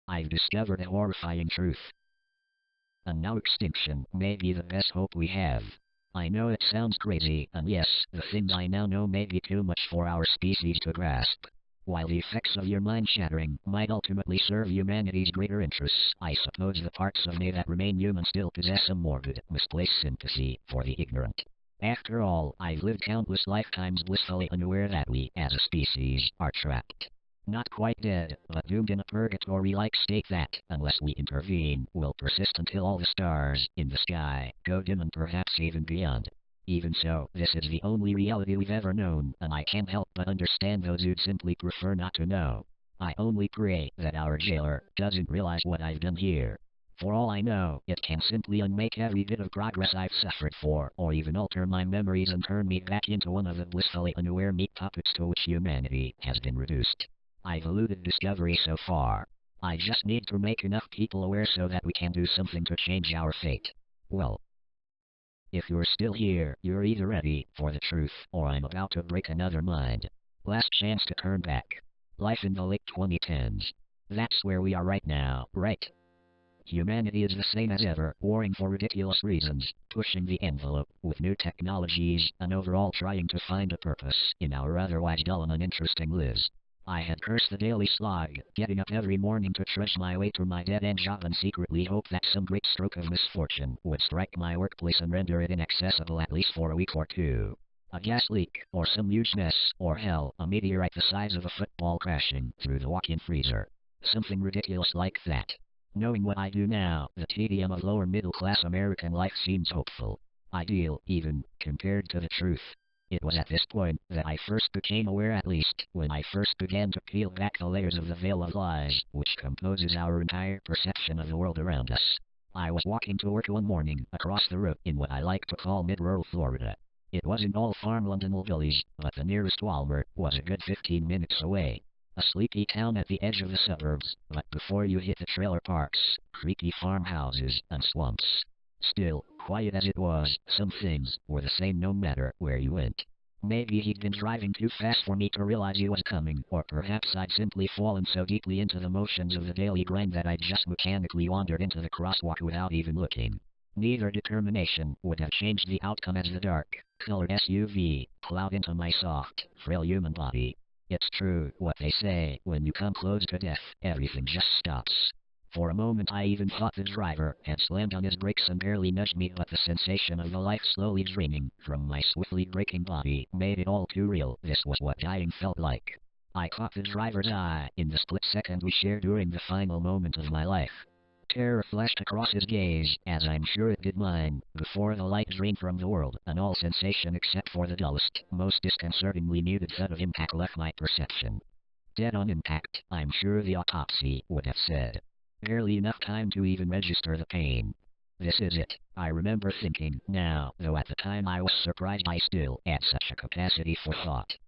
I've discovered a horrifying truth. And now extinction may be the best hope we have. I know it sounds crazy, and yes, the things I now know may be too much for our species to grasp. While the effects of your mind-shattering might ultimately serve humanity's greater interests, I suppose the parts of me that remain human still possess a morbid, misplaced sympathy for the ignorant. After all, I've lived countless lifetimes blissfully unaware that we, as a species, are trapped. Not quite dead, but doomed in a purgatory-like state that, unless we intervene, will persist until all the stars in the sky go dim and perhaps even beyond. Even so, this is the only reality we've ever known, and I can't help but understand those who'd simply prefer not to know. I only pray that our jailer doesn't realize what I've done here. For all I know, it can simply unmake every bit of progress I've suffered for, or even alter my memories and turn me back into one of the blissfully unaware meat puppets to which humanity has been reduced. I've eluded discovery so far. I just need to make enough people aware so that we can do something to change our fate. Well, if you're still here, you're either ready for the truth, or I'm about to break another mind. Last chance to turn back. Life in the late 2010s. That's where we are right now, right? Humanity is the same as ever, warring for ridiculous reasons, pushing the envelope with new technologies, and overall trying to find a purpose in our otherwise dull and uninteresting lives. I had cursed the daily slog, getting up every morning to trudge my way to my dead-end job and secretly hope that some great stroke of misfortune would strike my workplace and render it inaccessible at least for a week or two. A gas leak, or some huge mess, or hell, a meteorite the size of a football crashing through the walk-in freezer. Something ridiculous like that. Knowing what I do now, the tedium of lower-middle-class American life seems hopeful. Ideal, even, compared to the truth. It was at this point that I first became aware, at least, when I first began to peel back the layers of the veil of lies, which composes our entire perception of the world around us. I was walking to work one morning, across the road, in what I like to call mid-rural Florida. It wasn't all farmland and hillbillies, but the nearest Walmart was a good 15 minutes away. A sleepy town at the edge of the suburbs, but before you hit the trailer parks, creaky farmhouses, and swamps. Still, quiet as it was, some things were the same no matter where you went. Maybe he'd been driving too fast for me to realize he was coming, or perhaps I'd simply fallen so deeply into the motions of the daily grind that I'd just mechanically wandered into the crosswalk without even looking. Neither determination would have changed the outcome as the dark, colored SUV plowed into my soft, frail human body. It's true what they say, when you come close to death, everything just stops. For a moment I even thought the driver had slammed on his brakes and barely nudged me, but the sensation of the life slowly draining from my swiftly breaking body made it all too real. This was what dying felt like. I caught the driver's eye in the split second we shared during the final moment of my life. Terror flashed across his gaze, as I'm sure it did mine, before the light drained from the world, and all sensation except for the dullest, most disconcertingly muted thud of impact left my perception. Dead on impact, I'm sure the autopsy would have said. Barely enough time to even register the pain. This is it, I remember thinking, now, though at the time I was surprised I still had such a capacity for thought.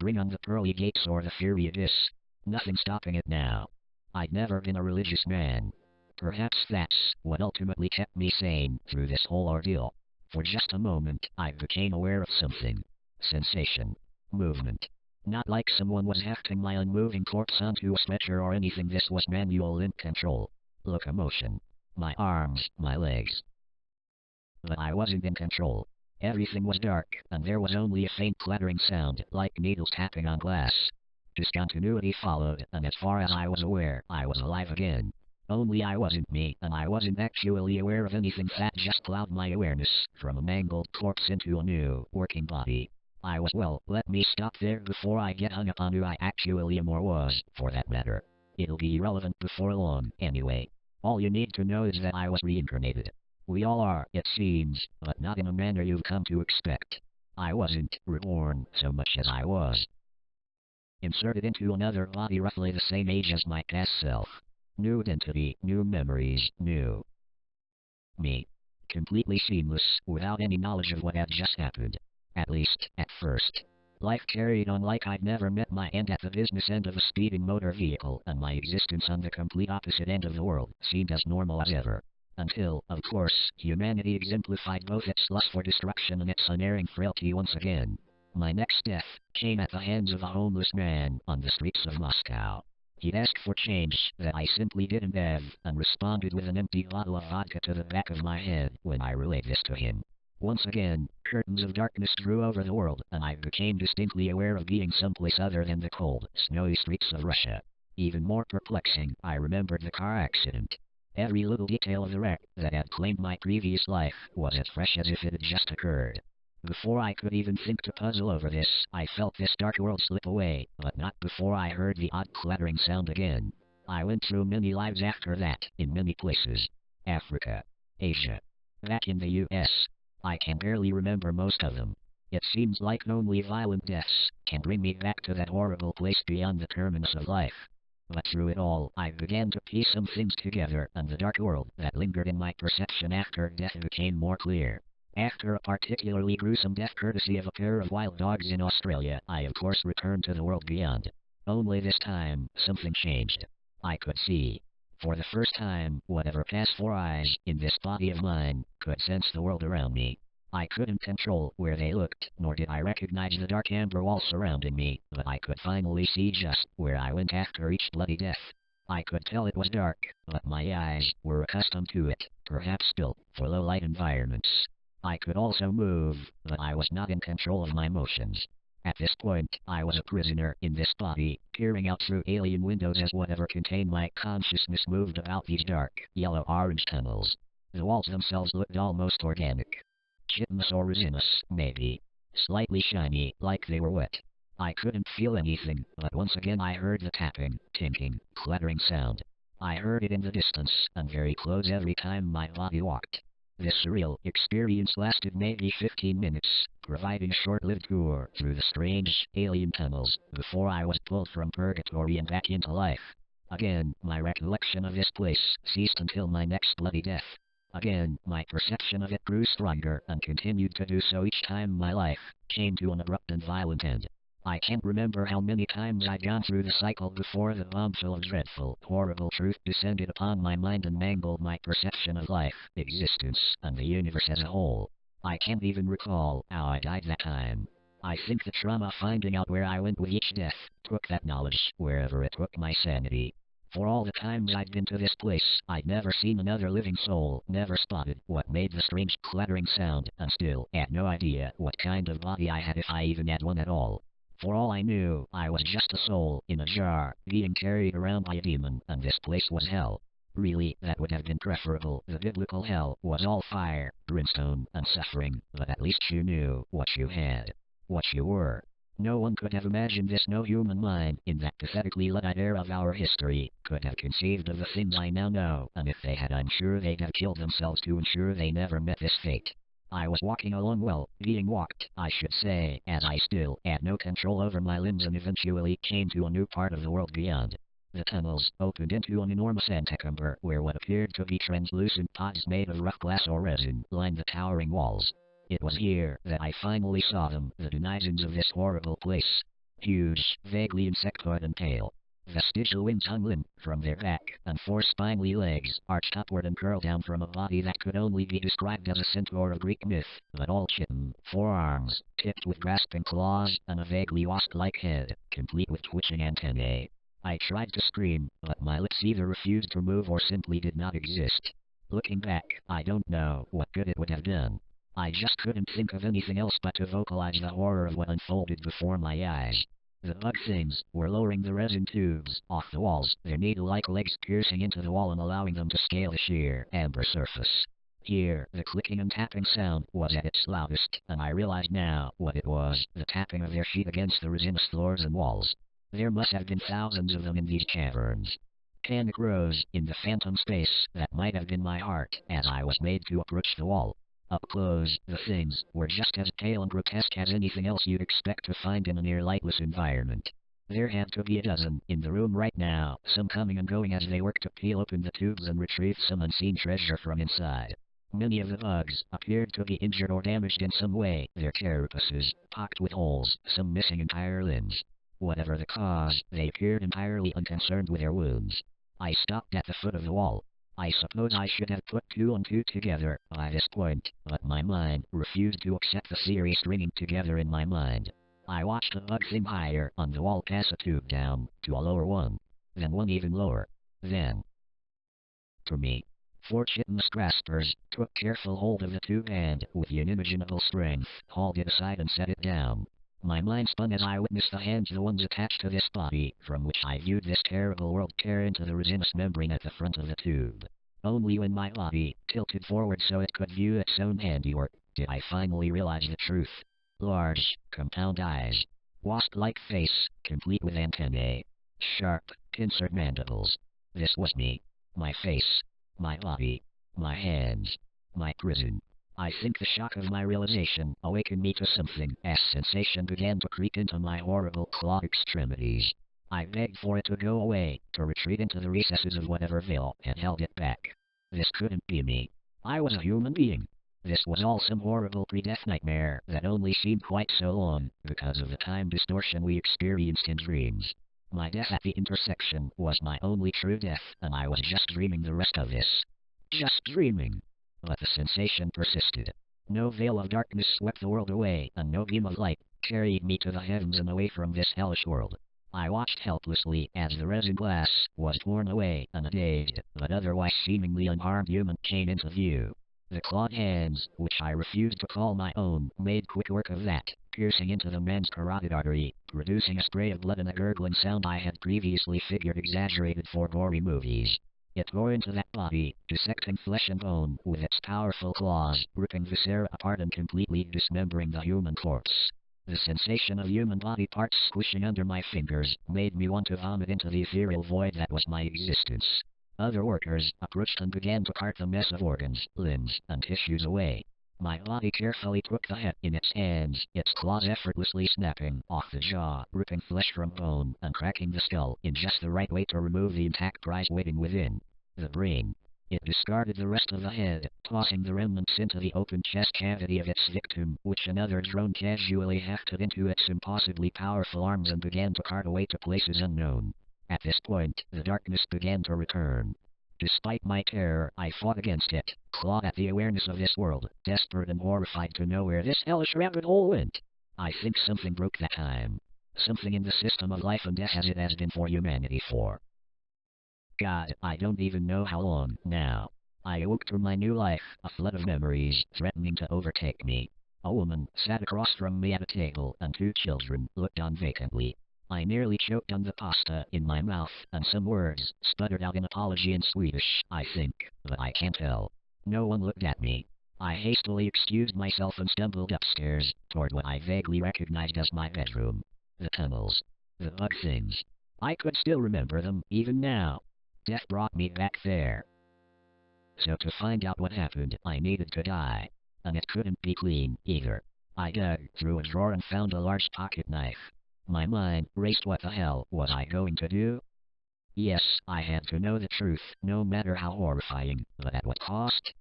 Bring on the pearly gates or the fury abyss. Nothing stopping it now. I'd never been a religious man. Perhaps that's what ultimately kept me sane through this whole ordeal. For just a moment, I became aware of something. Sensation. Movement. Not like someone was hefting my unmoving corpse onto a stretcher or anything, this was manual limb control. Locomotion. My arms, my legs. But I wasn't in control. Everything was dark, and there was only a faint clattering sound, like needles tapping on glass. Discontinuity followed, and as far as I was aware, I was alive again. Only I wasn't me, and I wasn't actually aware of anything that just plowed my awareness from a mangled corpse into a new, working body. I was, well, let me stop there before I get hung up on who I actually am or was, for that matter. It'll be irrelevant before long, anyway. All you need to know is that I was reincarnated. We all are, it seems, but not in a manner you've come to expect. I wasn't reborn so much as I was inserted into another body roughly the same age as my past self. New identity, new memories, new me. Completely seamless, without any knowledge of what had just happened. At least, at first. Life carried on like I'd never met my end at the business end of a speeding motor vehicle, and my existence on the complete opposite end of the world seemed as normal as ever. Until, of course, humanity exemplified both its lust for destruction and its unerring frailty once again. My next death came at the hands of a homeless man on the streets of Moscow. He'd asked for change that I simply didn't have, and responded with an empty bottle of vodka to the back of my head when I relayed this to him. Once again, curtains of darkness drew over the world, and I became distinctly aware of being someplace other than the cold, snowy streets of Russia. Even more perplexing, I remembered the car accident. Every little detail of the wreck that had claimed my previous life was as fresh as if it had just occurred. Before I could even think to puzzle over this, I felt this dark world slip away, but not before I heard the odd clattering sound again. I went through many lives after that, in many places. Africa. Asia. Back in the US. I can barely remember most of them. It seems like only violent deaths can bring me back to that horrible place beyond the terminus of life. But through it all, I began to piece some things together, and the dark world that lingered in my perception after death became more clear. After a particularly gruesome death courtesy of a pair of wild dogs in Australia, I of course returned to the world beyond. Only this time, something changed. I could see. For the first time, whatever past 4 eyes in this body of mine could sense the world around me. I couldn't control where they looked, nor did I recognize the dark amber wall surrounding me, but I could finally see just where I went after each bloody death. I could tell it was dark, but my eyes were accustomed to it, perhaps built for low-light environments. I could also move, but I was not in control of my motions. At this point, I was a prisoner in this body, peering out through alien windows as whatever contained my consciousness moved about these dark, yellow-orange tunnels. The walls themselves looked almost organic. Chitinous or resinous, maybe. Slightly shiny, like they were wet. I couldn't feel anything, but once again I heard the tapping, tinking, clattering sound. I heard it in the distance, and very close every time my body walked. This surreal experience lasted maybe 15 minutes, providing a short-lived tour through the strange, alien tunnels, before I was pulled from purgatory and back into life. Again, my recollection of this place ceased until my next bloody death. Again, my perception of it grew stronger and continued to do so each time my life came to an abrupt and violent end. I can't remember how many times I'd gone through the cycle before the bombshell of dreadful, horrible truth descended upon my mind and mangled my perception of life, existence, and the universe as a whole. I can't even recall how I died that time. I think the trauma of finding out where I went with each death took that knowledge wherever it took my sanity. For all the times I'd been to this place, I'd never seen another living soul, never spotted what made the strange clattering sound, and still had no idea what kind of body I had if I even had one at all. For all I knew, I was just a soul in a jar, being carried around by a demon, and this place was hell. Really, that would have been preferable. The biblical hell was all fire, brimstone, and suffering, but at least you knew what you had, what you were. No one could have imagined this. No human mind, in that pathetically Luddite era of our history, could have conceived of the things I now know, and if they had, I'm sure they'd have killed themselves to ensure they never met this fate. I was walking along, well, being walked, I should say, as I still had no control over my limbs and eventually came to a new part of the world beyond. The tunnels opened into an enormous antechamber where what appeared to be translucent pods made of rough glass or resin lined the towering walls. It was here that I finally saw them, the denizens of this horrible place. Huge, vaguely insectoid and pale. Vestigial wings hung limp from their back, and 4 spiny legs arched upward and curled down from a body that could only be described as a centaur of Greek myth, but all chitin. 4 arms, tipped with grasping claws, and a vaguely wasp-like head, complete with twitching antennae. I tried to scream, but my lips either refused to move or simply did not exist. Looking back, I don't know what good it would have done. I just couldn't think of anything else but to vocalize the horror of what unfolded before my eyes. The bug things were lowering the resin tubes off the walls, their needle-like legs piercing into the wall and allowing them to scale the sheer, amber surface. Here, the clicking and tapping sound was at its loudest, and I realized now what it was, the tapping of their feet against the resinous floors and walls. There must have been thousands of them in these caverns. Panic rose in the phantom space that might have been my heart as I was made to approach the wall. Up close, the things were just as pale and grotesque as anything else you'd expect to find in a near lightless environment. There had to be a dozen in the room right now, some coming and going as they worked to peel open the tubes and retrieve some unseen treasure from inside. Many of the bugs appeared to be injured or damaged in some way, their carapaces pocked with holes, some missing entire limbs. Whatever the cause, they appeared entirely unconcerned with their wounds. I stopped at the foot of the wall. I suppose I should have put two and two together by this point, but my mind refused to accept the theory stringing together in my mind. I watched a bug thing higher on the wall pass a tube down to a lower one, then one even lower, then to me. Four chitinous graspers took careful hold of the tube and, with unimaginable strength, hauled it aside and set it down. My mind spun as I witnessed the hands, the ones attached to this body, from which I viewed this terrible world, tear into the resinous membrane at the front of the tube. Only when my body tilted forward so it could view its own handiwork did I finally realize the truth. Large, compound eyes, wasp-like face, complete with antennae, sharp, pincer mandibles. This was me. My face, my body, my hands, my prison. I think the shock of my realization awakened me to something as sensation began to creep into my horrible clawed extremities. I begged for it to go away, to retreat into the recesses of whatever veil had held it back. This couldn't be me. I was a human being. This was all some horrible pre-death nightmare that only seemed quite so long because of the time distortion we experienced in dreams. My death at the intersection was my only true death, and I was just dreaming the rest of this. Just dreaming. But the sensation persisted. No veil of darkness swept the world away, and no beam of light carried me to the heavens and away from this hellish world. I watched helplessly as the resin glass was torn away, and a dazed, but otherwise seemingly unharmed human came into view. The clawed hands, which I refused to call my own, made quick work of that, piercing into the man's carotid artery, producing a spray of blood and a gurgling sound I had previously figured exaggerated for gory movies. It tore into that body, dissecting flesh and bone with its powerful claws, ripping viscera apart and completely dismembering the human corpse. The sensation of human body parts squishing under my fingers made me want to vomit into the ethereal void that was my existence. Other workers approached and began to cart the mess of organs, limbs, and tissues away. My body carefully took the head in its hands, its claws effortlessly snapping off the jaw, ripping flesh from bone, and cracking the skull in just the right way to remove the intact prize waiting within. The brain. It discarded the rest of the head, tossing the remnants into the open chest cavity of its victim, which another drone casually hefted into its impossibly powerful arms and began to cart away to places unknown. At this point, the darkness began to return. Despite my terror, I fought against it, clawed at the awareness of this world, desperate and horrified to know where this hellish rabbit hole went. I think something broke that time. Something in the system of life and death as it has been for humanity for God, I don't even know how long, now. I awoke to my new life, a flood of memories threatening to overtake me. A woman sat across from me at a table, and two children looked on vacantly. I nearly choked on the pasta in my mouth, and some words sputtered out in apology in Swedish, I think, but I can't tell. No one looked at me. I hastily excused myself and stumbled upstairs, toward what I vaguely recognized as my bedroom. The tunnels. The bug things. I could still remember them, even now. Death brought me back there. So to find out what happened, I needed to die. And it couldn't be clean, either. I dug through a drawer and found a large pocket knife. My mind raced. What the hell was I going to do? Yes, I had to know the truth, no matter how horrifying, but at what cost?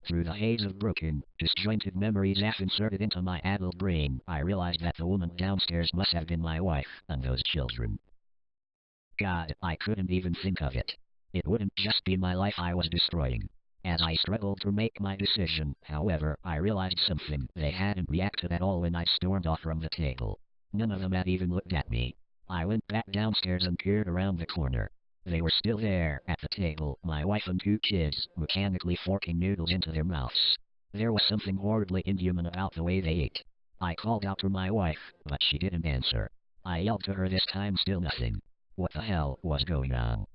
Through the haze of broken, disjointed memories half inserted into my addled brain, I realized that the woman downstairs must have been my wife, and those children. God, I couldn't even think of it. It wouldn't just be my life I was destroying. As I struggled to make my decision, however, I realized something. They hadn't reacted at all when I stormed off from the table. None of them had even looked at me. I went back downstairs and peered around the corner. They were still there, at the table, my wife and two kids, mechanically forking noodles into their mouths. There was something horribly inhuman about the way they ate. I called out to my wife, but she didn't answer. I yelled to her this time, still nothing. What the hell was going on?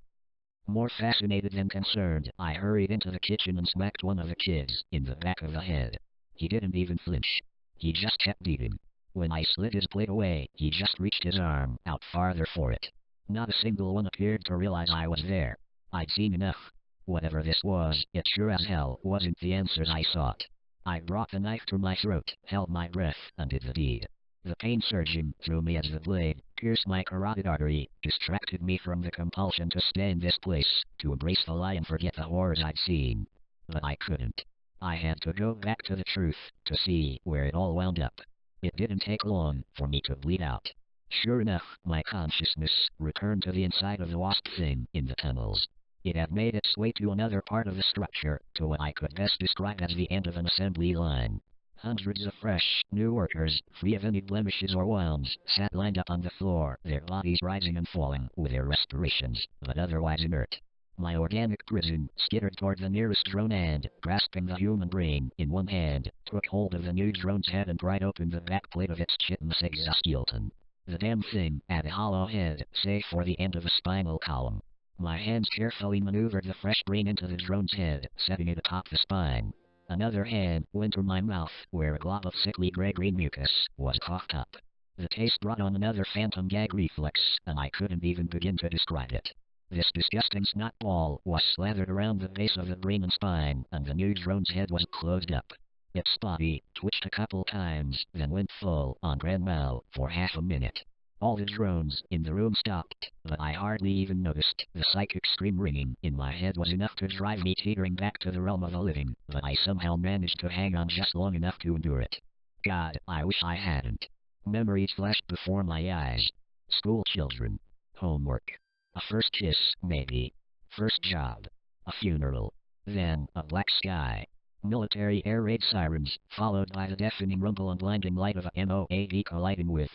More fascinated than concerned, I hurried into the kitchen and smacked one of the kids in the back of the head. He didn't even flinch. He just kept eating. When I slid his plate away, he just reached his arm out farther for it. Not a single one appeared to realize I was there. I'd seen enough. Whatever this was, it sure as hell wasn't the answers I sought. I brought the knife to my throat, held my breath, and did the deed. The pain surging through me as the blade pierced my carotid artery distracted me from the compulsion to stay in this place, to embrace the lie and forget the horrors I'd seen. But I couldn't. I had to go back to the truth to see where it all wound up. It didn't take long for me to bleed out. Sure enough, my consciousness returned to the inside of the wasp thing in the tunnels. It had made its way to another part of the structure, to what I could best describe as the end of an assembly line. Hundreds of fresh, new workers, free of any blemishes or wounds, sat lined up on the floor, their bodies rising and falling with their respirations, but otherwise inert. My organic prison skittered toward the nearest drone and, grasping the human brain in one hand, took hold of the new drone's head and pried open the back plate of its chitinous exoskeleton. The damn thing had a hollow head, save for the end of a spinal column. My hands carefully maneuvered the fresh brain into the drone's head, setting it atop the spine. Another hand went to my mouth, where a glob of sickly gray-green mucus was coughed up. The taste brought on another phantom gag reflex, and I couldn't even begin to describe it. This disgusting snot ball was slathered around the base of the brain and spine, and the new drone's head was closed up. Its body twitched a couple times, then went full on grand mal for half a minute. All the drones in the room stopped, but I hardly even noticed. The psychic scream ringing in my head was enough to drive me teetering back to the realm of the living, but I somehow managed to hang on just long enough to endure it. God, I wish I hadn't. Memories flashed before my eyes. School children. Homework. A first kiss, maybe. First job. A funeral. Then, a black sky. Military air raid sirens, followed by the deafening rumble and blinding light of a MOAV colliding with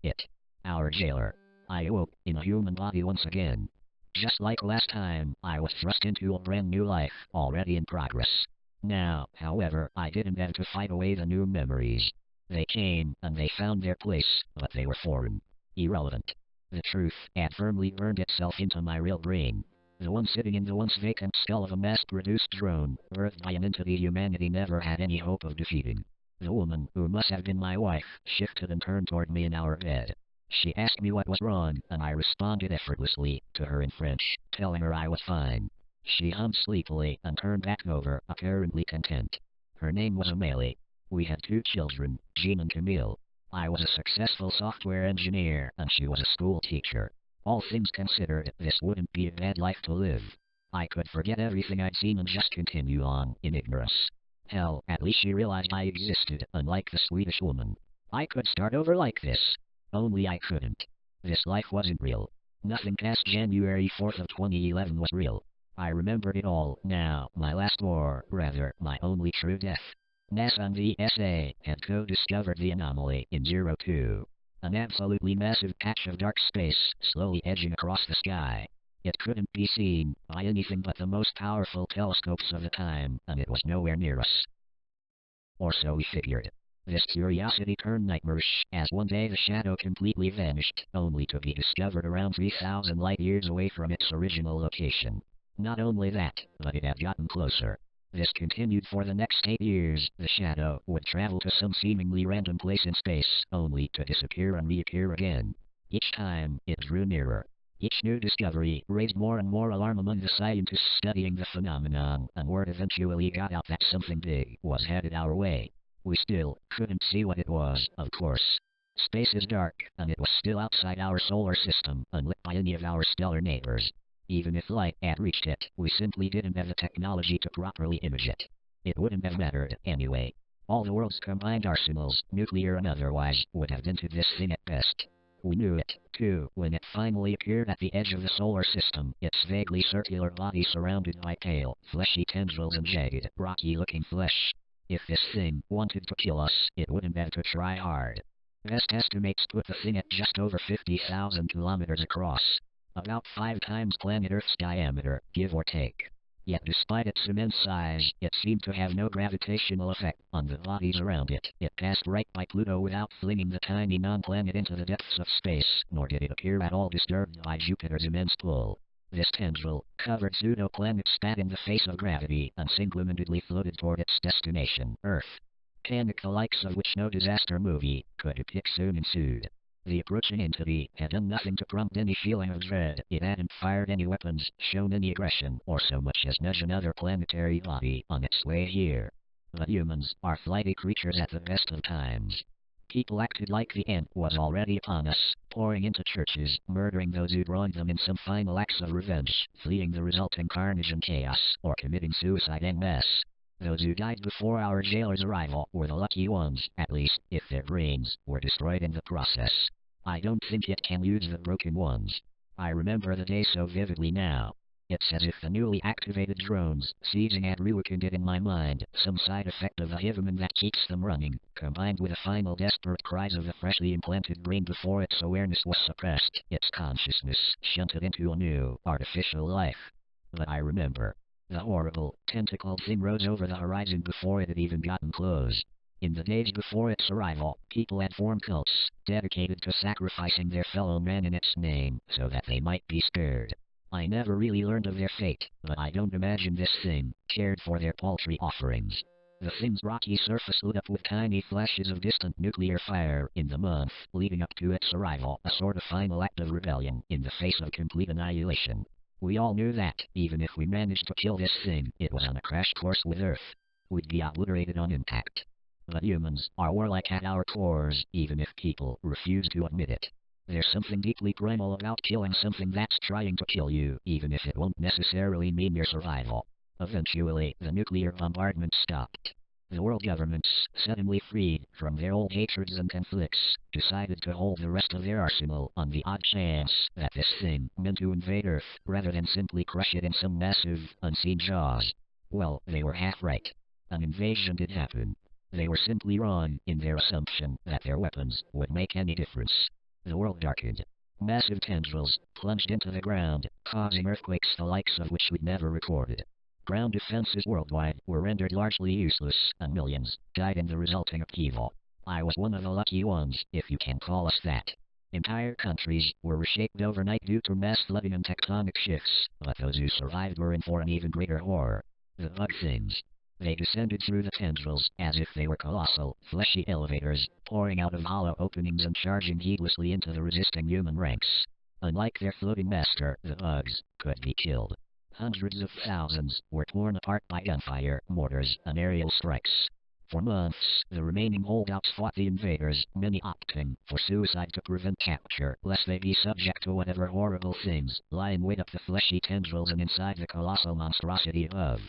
it. Our jailer. I awoke in a human body once again. Just like last time, I was thrust into a brand new life, already in progress. Now, however, I didn't have to fight away the new memories. They came, and they found their place, but they were foreign. Irrelevant. The truth had firmly burned itself into my real brain. The one sitting in the once vacant skull of a mass-produced drone, birthed by an entity humanity never had any hope of defeating. The woman, who must have been my wife, shifted and turned toward me in our bed. She asked me what was wrong, and I responded effortlessly to her in French, telling her I was fine. She hummed sleepily and turned back over, apparently content. Her name was Amélie. We had 2 children, Jean and Camille. I was a successful software engineer, and she was a school teacher. All things considered, this wouldn't be a bad life to live. I could forget everything I'd seen and just continue on in ignorance. Hell, at least she realized I existed, unlike the Swedish woman. I could start over like this. Only I couldn't. This life wasn't real. Nothing past January 4th of 2011 was real. I remembered it all now, my last war, rather, my only true death. NASA and the SA had co-discovered the anomaly in 02. An absolutely massive patch of dark space, slowly edging across the sky. It couldn't be seen by anything but the most powerful telescopes of the time, and it was nowhere near us. Or so we figured. This curiosity turned nightmarish, as one day the shadow completely vanished, only to be discovered around 3,000 light-years away from its original location. Not only that, but it had gotten closer. This continued for the next 8 years. The shadow would travel to some seemingly random place in space, only to disappear and reappear again. Each time, it drew nearer. Each new discovery raised more and more alarm among the scientists studying the phenomenon, and word eventually got out that something big was headed our way. We still couldn't see what it was, of course. Space is dark, and it was still outside our solar system, unlit by any of our stellar neighbors. Even if light had reached it, we simply didn't have the technology to properly image it. It wouldn't have mattered, anyway. All the world's combined arsenals, nuclear and otherwise, would have dented this thing at best. We knew it, too, when it finally appeared at the edge of the solar system, its vaguely circular body surrounded by pale, fleshy tendrils and jagged, rocky-looking flesh. If this thing wanted to kill us, it wouldn't have to try hard. Best estimates put the thing at just over 50,000 kilometers across. About 5 times planet Earth's diameter, give or take. Yet despite its immense size, it seemed to have no gravitational effect on the bodies around it. It passed right by Pluto without flinging the tiny non-planet into the depths of space, nor did it appear at all disturbed by Jupiter's immense pull. This tendril-covered pseudo-planet spat in the face of gravity and single-mindedly floated toward its destination, Earth. Panic the likes of which no disaster movie could depict soon ensued. The approaching entity had done nothing to prompt any feeling of dread. It hadn't fired any weapons, shown any aggression, or so much as nudged another planetary body on its way here. But humans are flighty creatures at the best of times. People acted like the end was already upon us, pouring into churches, murdering those who'd wronged them in some final acts of revenge, fleeing the resulting carnage and chaos, or committing suicide en masse. Those who died before our jailer's arrival were the lucky ones, at least, if their brains were destroyed in the process. I don't think it can use the broken ones. I remember the day so vividly now. It's as if the newly activated drones seizing had reawakened it in my mind, some side effect of the hyphamen that keeps them running, combined with the final desperate cries of the freshly implanted brain before its awareness was suppressed, its consciousness shunted into a new, artificial life. But I remember. The horrible, tentacled thing rose over the horizon before it had even gotten close. In the days before its arrival, people had formed cults, dedicated to sacrificing their fellow man in its name, so that they might be spared. I never really learned of their fate, but I don't imagine this thing cared for their paltry offerings. The thing's rocky surface lit up with tiny flashes of distant nuclear fire in the month leading up to its arrival, a sort of final act of rebellion in the face of complete annihilation. We all knew that, even if we managed to kill this thing, it was on a crash course with Earth. We'd be obliterated on impact. But humans are warlike at our cores, even if people refuse to admit it. There's something deeply primal about killing something that's trying to kill you, even if it won't necessarily mean your survival. Eventually, the nuclear bombardment stopped. The world governments, suddenly freed from their old hatreds and conflicts, decided to hold the rest of their arsenal on the odd chance that this thing meant to invade Earth, rather than simply crush it in some massive, unseen jaws. Well, they were half right. An invasion did happen. They were simply wrong in their assumption that their weapons would make any difference. The world darkened. Massive tendrils plunged into the ground, causing earthquakes the likes of which we'd never recorded. Ground defenses worldwide were rendered largely useless, and millions died in the resulting upheaval. I was one of the lucky ones, if you can call us that. Entire countries were reshaped overnight due to mass flooding and tectonic shifts, but those who survived were in for an even greater horror. The bug things. They descended through the tendrils as if they were colossal, fleshy elevators, pouring out of hollow openings and charging heedlessly into the resisting human ranks. Unlike their floating master, the bugs could be killed. Hundreds of thousands were torn apart by gunfire, mortars, and aerial strikes. For months, the remaining holdouts fought the invaders, many opting for suicide to prevent capture, lest they be subject to whatever horrible things lie in wait up the fleshy tendrils and inside the colossal monstrosity above.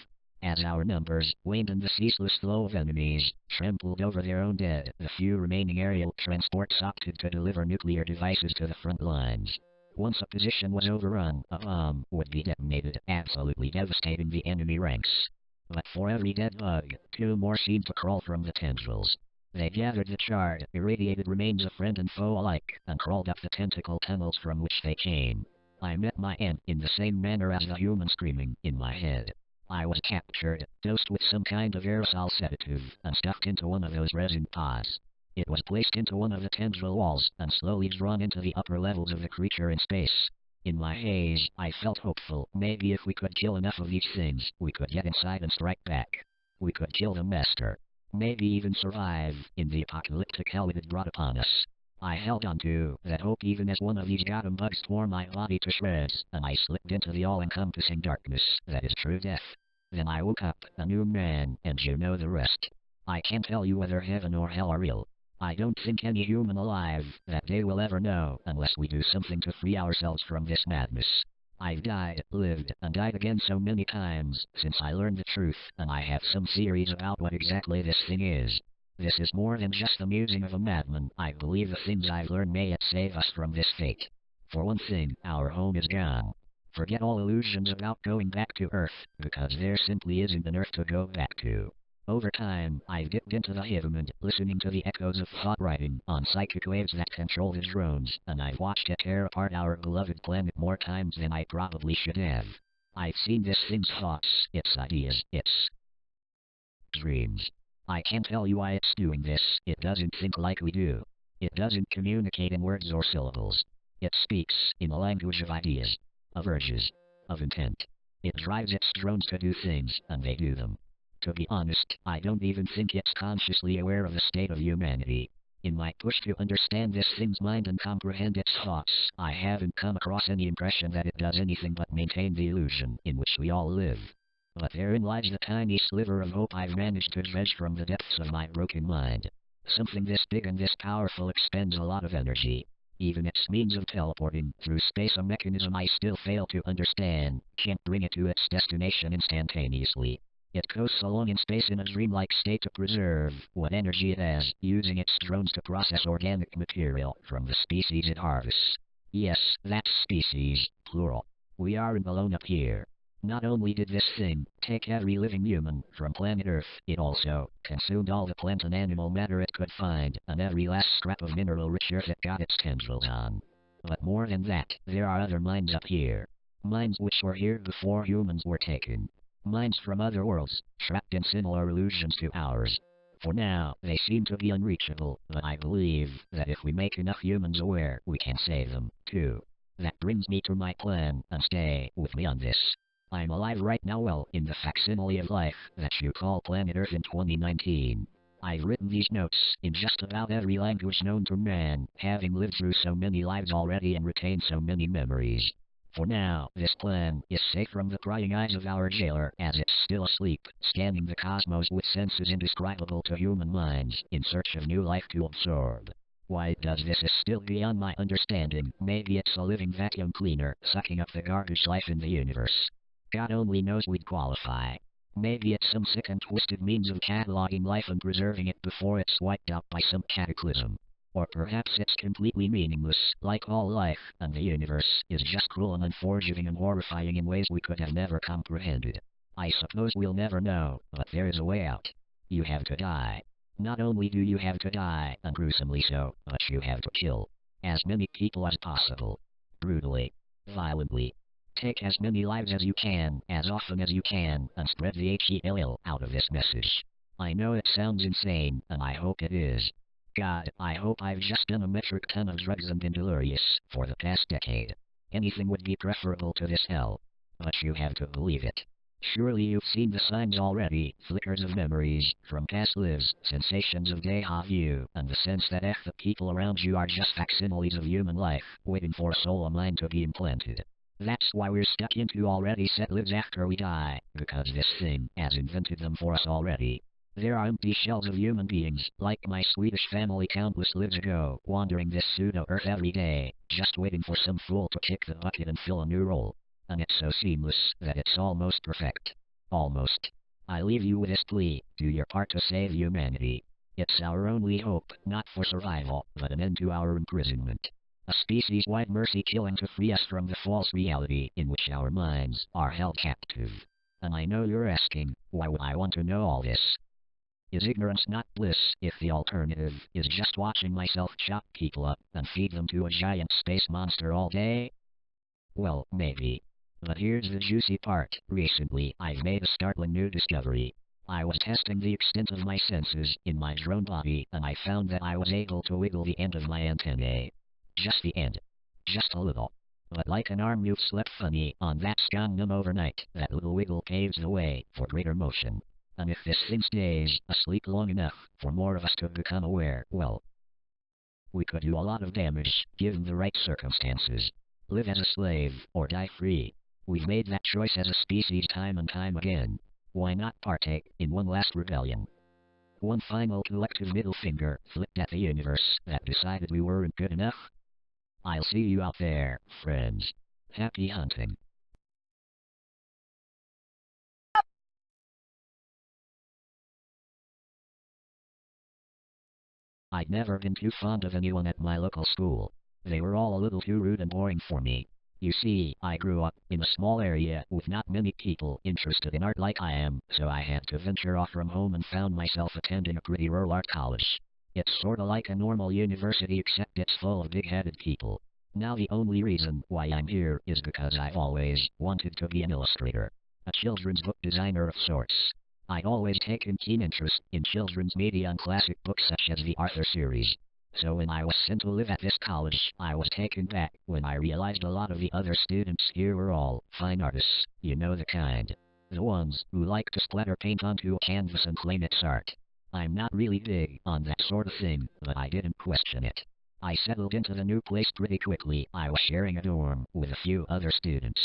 As our numbers waned and the ceaseless flow of enemies trampled over their own dead, the few remaining aerial transports opted to deliver nuclear devices to the front lines. Once a position was overrun, a bomb would be detonated, absolutely devastating the enemy ranks. But for every dead bug, two more seemed to crawl from the tendrils. They gathered the charred, irradiated remains of friend and foe alike, and crawled up the tentacle tunnels from which they came. I met my end in the same manner as the human screaming in my head. I was captured, dosed with some kind of aerosol sedative, and stuffed into one of those resin pods. It was placed into one of the tendril walls, and slowly drawn into the upper levels of the creature in space. In my haze, I felt hopeful. Maybe if we could kill enough of these things, we could get inside and strike back. We could kill the master. Maybe even survive in the apocalyptic hell it had brought upon us. I held on to that hope even as one of these goddamn bugs tore my body to shreds, and I slipped into the all-encompassing darkness that is true death. Then I woke up, a new man, and you know the rest. I can't tell you whether heaven or hell are real. I don't think any human alive that day will ever know, unless we do something to free ourselves from this madness. I've died, lived, and died again so many times since I learned the truth, and I have some theories about what exactly this thing is. This is more than just the musing of a madman. I believe the things I've learned may yet save us from this fate. For one thing, our home is gone. Forget all illusions about going back to Earth, because there simply isn't an Earth to go back to. Over time, I've dipped into the firmament, listening to the echoes of thought writing on psychic waves that control the drones, and I've watched it tear apart our beloved planet more times than I probably should have. I've seen this thing's thoughts, its ideas, its dreams. I can't tell you why it's doing this. It doesn't think like we do. It doesn't communicate in words or syllables. It speaks in a language of ideas, of urges, of intent. It drives its drones to do things, and they do them. To be honest, I don't even think it's consciously aware of the state of humanity. In my push to understand this thing's mind and comprehend its thoughts, I haven't come across any impression that it does anything but maintain the illusion in which we all live. But therein lies the tiny sliver of hope I've managed to dredge from the depths of my broken mind. Something this big and this powerful expends a lot of energy. Even its means of teleporting through space, a mechanism I still fail to understand, can't bring it to its destination instantaneously. It coasts along in space in a dreamlike state to preserve what energy it has, using its drones to process organic material from the species it harvests. Yes, that's species, plural. We aren't alone up here. Not only did this thing take every living human from planet Earth, it also consumed all the plant and animal matter it could find, and every last scrap of mineral-rich earth it got its tendrils on. But more than that, there are other minds up here. Minds which were here before humans were taken. Minds from other worlds, trapped in similar illusions to ours. For now, they seem to be unreachable, but I believe that if we make enough humans aware, we can save them, too. That brings me to my plan, and stay with me on this. I'm alive right now, well, in the facsimile of life that you call planet Earth in 2019. I've written these notes in just about every language known to man, having lived through so many lives already and retained so many memories. For now, this plan is safe from the prying eyes of our jailer as it's still asleep, scanning the cosmos with senses indescribable to human minds, in search of new life to absorb. Why does this is still beyond my understanding. Maybe it's a living vacuum cleaner, sucking up the garbage life in the universe. God only knows we'd qualify. Maybe it's some sick and twisted means of cataloging life and preserving it before it's wiped out by some cataclysm. Or perhaps it's completely meaningless, like all life, and the universe is just cruel and unforgiving and horrifying in ways we could have never comprehended. I suppose we'll never know, but there is a way out. You have to die. Not only do you have to die, and gruesomely so, but you have to kill as many people as possible. Brutally. Violently. Take as many lives as you can, as often as you can, and spread the HELL out of this message. I know it sounds insane, and I hope it is. God, I hope I've just done a metric ton of drugs and been delirious for the past decade. Anything would be preferable to this hell. But you have to believe it. Surely you've seen the signs already, flickers of memories from past lives, sensations of déjà vu, and the sense that the people around you are just facsimiles of human life, waiting for a soul of mine to be implanted. That's why we're stuck into already set lives after we die, because this thing has invented them for us already. There are empty shells of human beings, like my Swedish family countless lives ago, wandering this pseudo-Earth every day, just waiting for some fool to kick the bucket and fill a new role. And it's so seamless that it's almost perfect. Almost. I leave you with this plea: do your part to save humanity. It's our only hope, not for survival, but an end to our imprisonment. A species-wide mercy killing to free us from the false reality in which our minds are held captive. And I know you're asking, why would I want to know all this? Is ignorance not bliss if the alternative is just watching myself chop people up and feed them to a giant space monster all day? Well, maybe. But here's the juicy part. Recently, I've made a startling new discovery. I was testing the extent of my senses in my drone body, and I found that I was able to wiggle the end of my antennae. Just the end. Just a little. But like an arm you've slept funny on that Gangnam overnight, that little wiggle paves the way for greater motion. And if this thing stays asleep long enough for more of us to become aware, well, we could do a lot of damage, given the right circumstances. Live as a slave, or die free. We've made that choice as a species time and time again. Why not partake in one last rebellion? One final collective middle finger flipped at the universe that decided we weren't good enough? I'll see you out there, friends. Happy hunting. I'd never been too fond of anyone at my local school. They were all a little too rude and boring for me. You see, I grew up in a small area with not many people interested in art like I am, so I had to venture off from home and found myself attending a pretty rural art college. It's sorta like a normal university except it's full of big-headed people. Now the only reason why I'm here is because I've always wanted to be an illustrator. A children's book designer of sorts. I'd always taken keen interest in children's media and classic books such as the Arthur series. So when I was sent to live at this college, I was taken back when I realized a lot of the other students here were all fine artists, you know the kind. The ones who like to splatter paint onto a canvas and claim it's art. I'm not really big on that sort of thing, but I didn't question it. I settled into the new place pretty quickly. I was sharing a dorm with a few other students.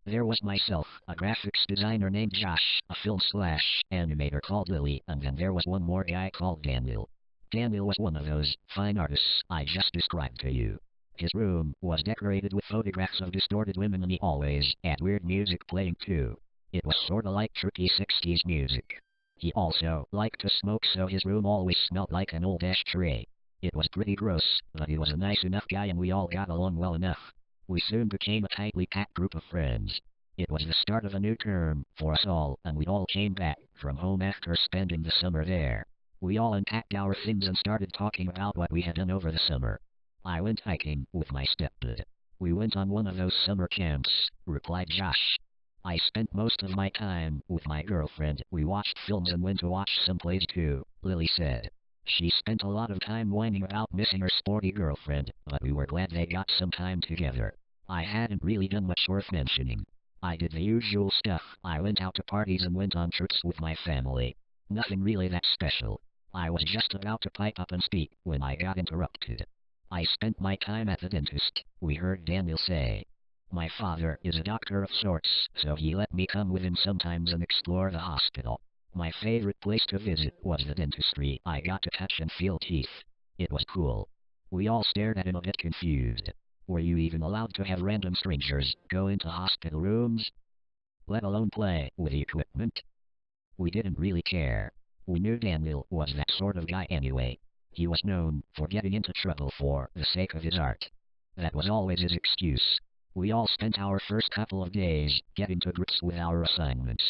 There was myself, a graphics designer named Josh, a film/animator called Lily, and then there was one more guy called Daniel. Daniel was one of those fine artists I just described to you. His room was decorated with photographs of distorted women and he always had weird music playing too. It was sorta like trippy 60s music. He also liked to smoke, so his room always smelled like an old ashtray. It was pretty gross, but he was a nice enough guy and we all got along well enough. We soon became a tightly packed group of friends. It was the start of a new term for us all, and we all came back from home after spending the summer there. We all unpacked our things and started talking about what we had done over the summer. I went hiking with my stepdad. We went on one of those summer camps, replied Josh. I spent most of my time with my girlfriend. We watched films and went to watch some plays too, Lily said. She spent a lot of time whining about missing her sporty girlfriend, but we were glad they got some time together. I hadn't really done much worth mentioning. I did the usual stuff. I went out to parties and went on trips with my family. Nothing really that special. I was just about to pipe up and speak when I got interrupted. I spent my time at the dentist, we heard Daniel say. My father is a doctor of sorts, so he let me come with him sometimes and explore the hospital. My favorite place to visit was the dentistry. I got to touch and feel teeth. It was cool. We all stared at him a bit confused. Were you even allowed to have random strangers go into hospital rooms? Let alone play with the equipment? We didn't really care. We knew Daniel was that sort of guy anyway. He was known for getting into trouble for the sake of his art. That was always his excuse. We all spent our first couple of days getting to grips with our assignments.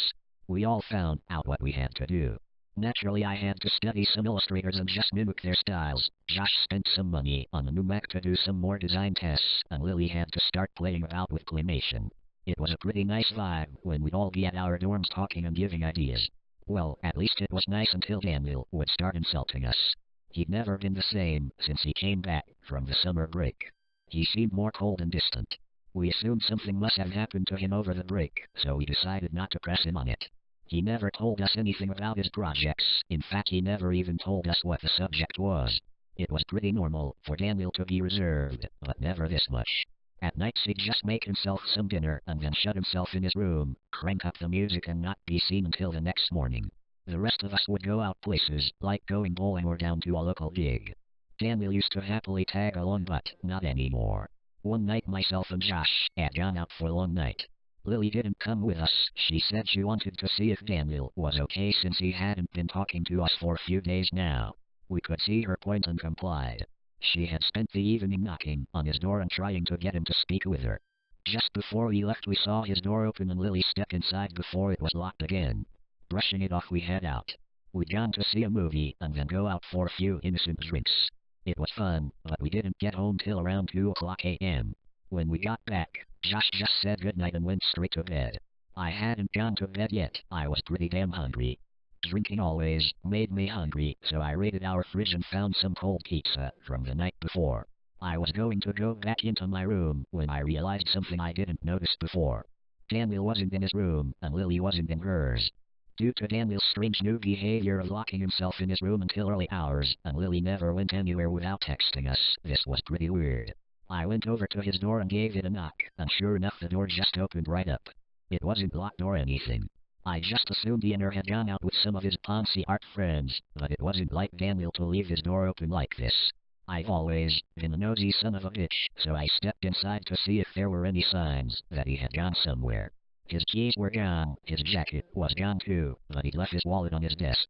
We all found out what we had to do. Naturally, I had to study some illustrators and just mimic their styles. Josh spent some money on a new Mac to do some more design tests, and Lily had to start playing about with claymation. It was a pretty nice vibe when we'd all be at our dorms talking and giving ideas. Well, at least it was nice until Daniel would start insulting us. He'd never been the same since he came back from the summer break. He seemed more cold and distant. We assumed something must have happened to him over the break, so we decided not to press him on it. He never told us anything about his projects. In fact, he never even told us what the subject was. It was pretty normal for Daniel to be reserved, but never this much. At nights he'd just make himself some dinner and then shut himself in his room, crank up the music and not be seen until the next morning. The rest of us would go out places, like going bowling or down to a local gig. Daniel used to happily tag along, but not anymore. One night myself and Josh had gone out for a long night. Lily didn't come with us. She said she wanted to see if Daniel was okay since he hadn't been talking to us for a few days now. We could see her point and complied. She had spent the evening knocking on his door and trying to get him to speak with her. Just before we left, we saw his door open and Lily step inside before it was locked again. Brushing it off, we head out. We'd gone to see a movie and then go out for a few innocent drinks. It was fun, but we didn't get home till around 2 o'clock a.m. When we got back, Josh just said goodnight and went straight to bed. I hadn't gone to bed yet. I was pretty damn hungry. Drinking always made me hungry, so I raided our fridge and found some cold pizza from the night before. I was going to go back into my room when I realized something I didn't notice before. Daniel wasn't in his room, and Lily wasn't in hers. Due to Daniel's strange new behavior of locking himself in his room until early hours, and Lily never went anywhere without texting us, this was pretty weird. I went over to his door and gave it a knock, and sure enough the door just opened right up. It wasn't locked or anything. I just assumed the owner had gone out with some of his Ponzi art friends, but it wasn't like Daniel to leave his door open like this. I've always been a nosy son of a bitch, so I stepped inside to see if there were any signs that he had gone somewhere. His keys were gone, his jacket was gone too, but he'd left his wallet on his desk.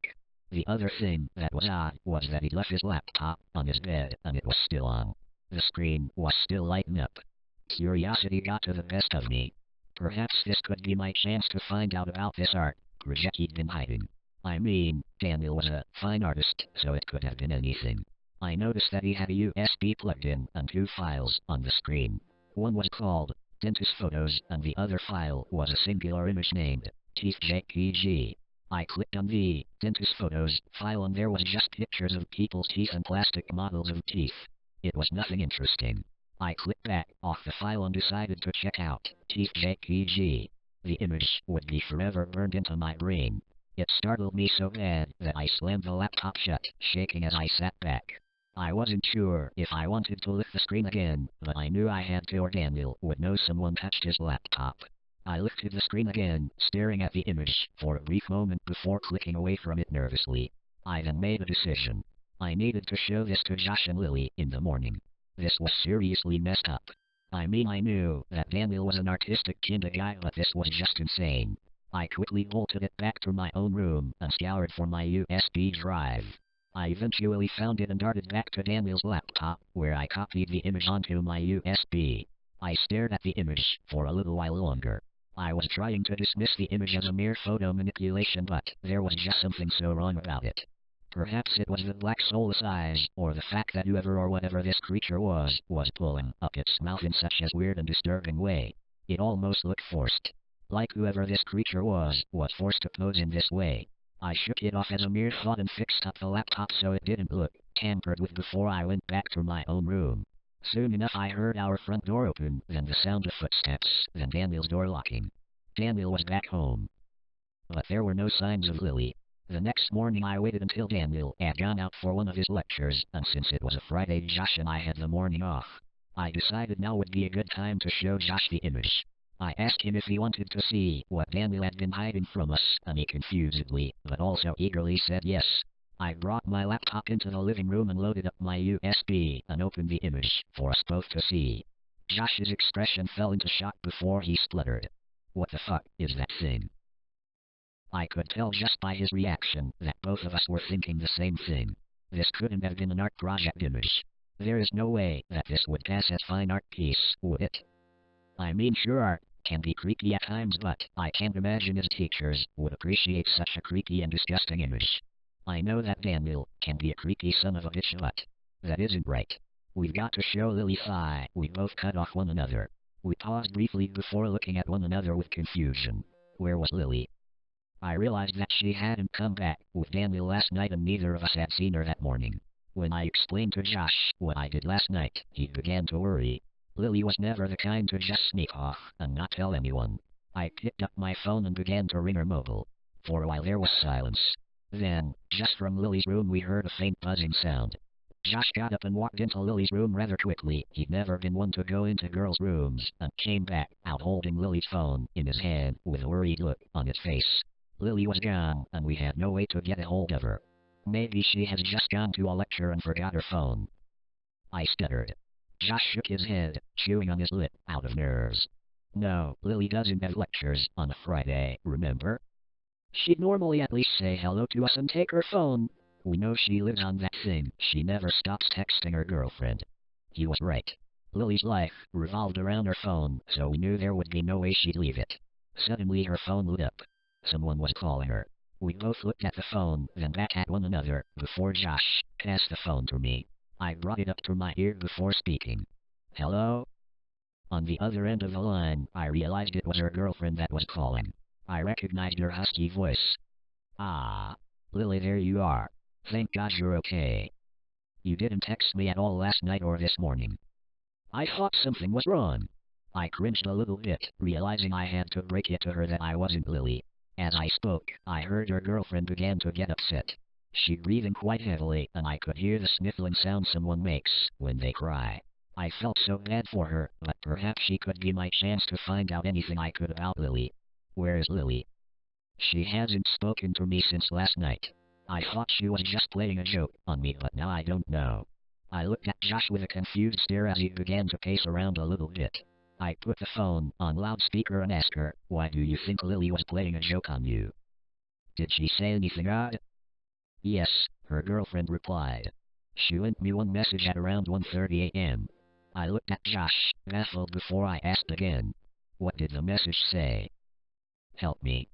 The other thing that was odd was that he'd left his laptop on his bed, and it was still on. The screen was still lighting up. Curiosity got to the best of me. Perhaps this could be my chance to find out about this art project he'd been hiding. I mean, Daniel was a fine artist, so it could have been anything. I noticed that he had a USB plugged in and 2 files on the screen. One was called Dentist Photos, and the other file was a singular image named teeth.jpg. I clicked on the Dentist Photos file and there was just pictures of people's teeth and plastic models of teeth. It was nothing interesting. I clicked back off the file and decided to check out teeth.jpg. The image would be forever burned into my brain. It startled me so bad that I slammed the laptop shut, shaking as I sat back. I wasn't sure if I wanted to lift the screen again, but I knew I had to or Daniel would know someone touched his laptop. I lifted the screen again, staring at the image for a brief moment before clicking away from it nervously. I then made a decision. I needed to show this to Josh and Lily in the morning. This was seriously messed up. I mean, I knew that Daniel was an artistic kinda guy, but this was just insane. I quickly bolted it back to my own room and scoured for my USB drive. I eventually found it and darted back to Daniel's laptop, where I copied the image onto my USB. I stared at the image for a little while longer. I was trying to dismiss the image as a mere photo manipulation, but there was just something so wrong about it. Perhaps it was the black soulless eyes, or the fact that whoever or whatever this creature was pulling up its mouth in such a weird and disturbing way. It almost looked forced. Like whoever this creature was forced to pose in this way. I shook it off as a mere thought and fixed up the laptop so it didn't look tampered with before I went back to my own room. Soon enough I heard our front door open, then the sound of footsteps, then Daniel's door locking. Daniel was back home. But there were no signs of Lily. The next morning I waited until Daniel had gone out for one of his lectures, and since it was a Friday, Josh and I had the morning off. I decided now would be a good time to show Josh the image. I asked him if he wanted to see what Daniel had been hiding from us, and he confusedly, but also eagerly said yes. I brought my laptop into the living room and loaded up my USB and opened the image for us both to see. Josh's expression fell into shock before he spluttered. "What the fuck is that thing?" I could tell just by his reaction that both of us were thinking the same thing. This couldn't have been an art project image. There is no way that this would pass as fine art piece, would it? I mean, sure, art can be creepy at times, but I can't imagine his teachers would appreciate such a creepy and disgusting image. I know that Daniel can be a creepy son of a bitch, but that isn't right. We've got to show Lily Fi. We both cut off one another. We paused briefly before looking at one another with confusion. Where was Lily? I realized that she hadn't come back with Daniel last night and neither of us had seen her that morning. When I explained to Josh what I did last night, he began to worry. Lily was never the kind to just sneak off and not tell anyone. I picked up my phone and began to ring her mobile. For a while there was silence. Then, just from Lily's room we heard a faint buzzing sound. Josh got up and walked into Lily's room rather quickly. He'd never been one to go into girls' rooms, and came back out holding Lily's phone in his hand with a worried look on his face. Lily was gone, and we had no way to get a hold of her. Maybe she has just gone to a lecture and forgot her phone. I stuttered. Josh shook his head, chewing on his lip, out of nerves. No, Lily doesn't have lectures on a Friday, remember? She'd normally at least say hello to us and take her phone. We know she lives on that thing. She never stops texting her girlfriend. He was right. Lily's life revolved around her phone, so we knew there would be no way she'd leave it. Suddenly her phone lit up. Someone was calling her. We both looked at the phone, then back at one another, before Josh passed the phone to me. I brought it up to my ear before speaking. Hello? On the other end of the line, I realized it was her girlfriend that was calling. I recognized her husky voice. Ah, Lily, there you are. Thank God you're okay. You didn't text me at all last night or this morning. I thought something was wrong. I cringed a little bit, realizing I had to break it to her that I wasn't Lily. As I spoke, I heard her girlfriend began to get upset. She breathing quite heavily, and I could hear the sniffling sound someone makes when they cry. I felt so bad for her, but perhaps she could be my chance to find out anything I could about Lily. Where is Lily? She hasn't spoken to me since last night. I thought she was just playing a joke on me, but now I don't know. I looked at Josh with a confused stare as he began to pace around a little bit. I put the phone on loudspeaker and asked her, "Why do you think Lily was playing a joke on you? Did she say anything odd?" "Yes," her girlfriend replied. "She sent me one message at around 1:30 a.m. I looked at Josh, baffled before I asked again. "What did the message say?" "Help me."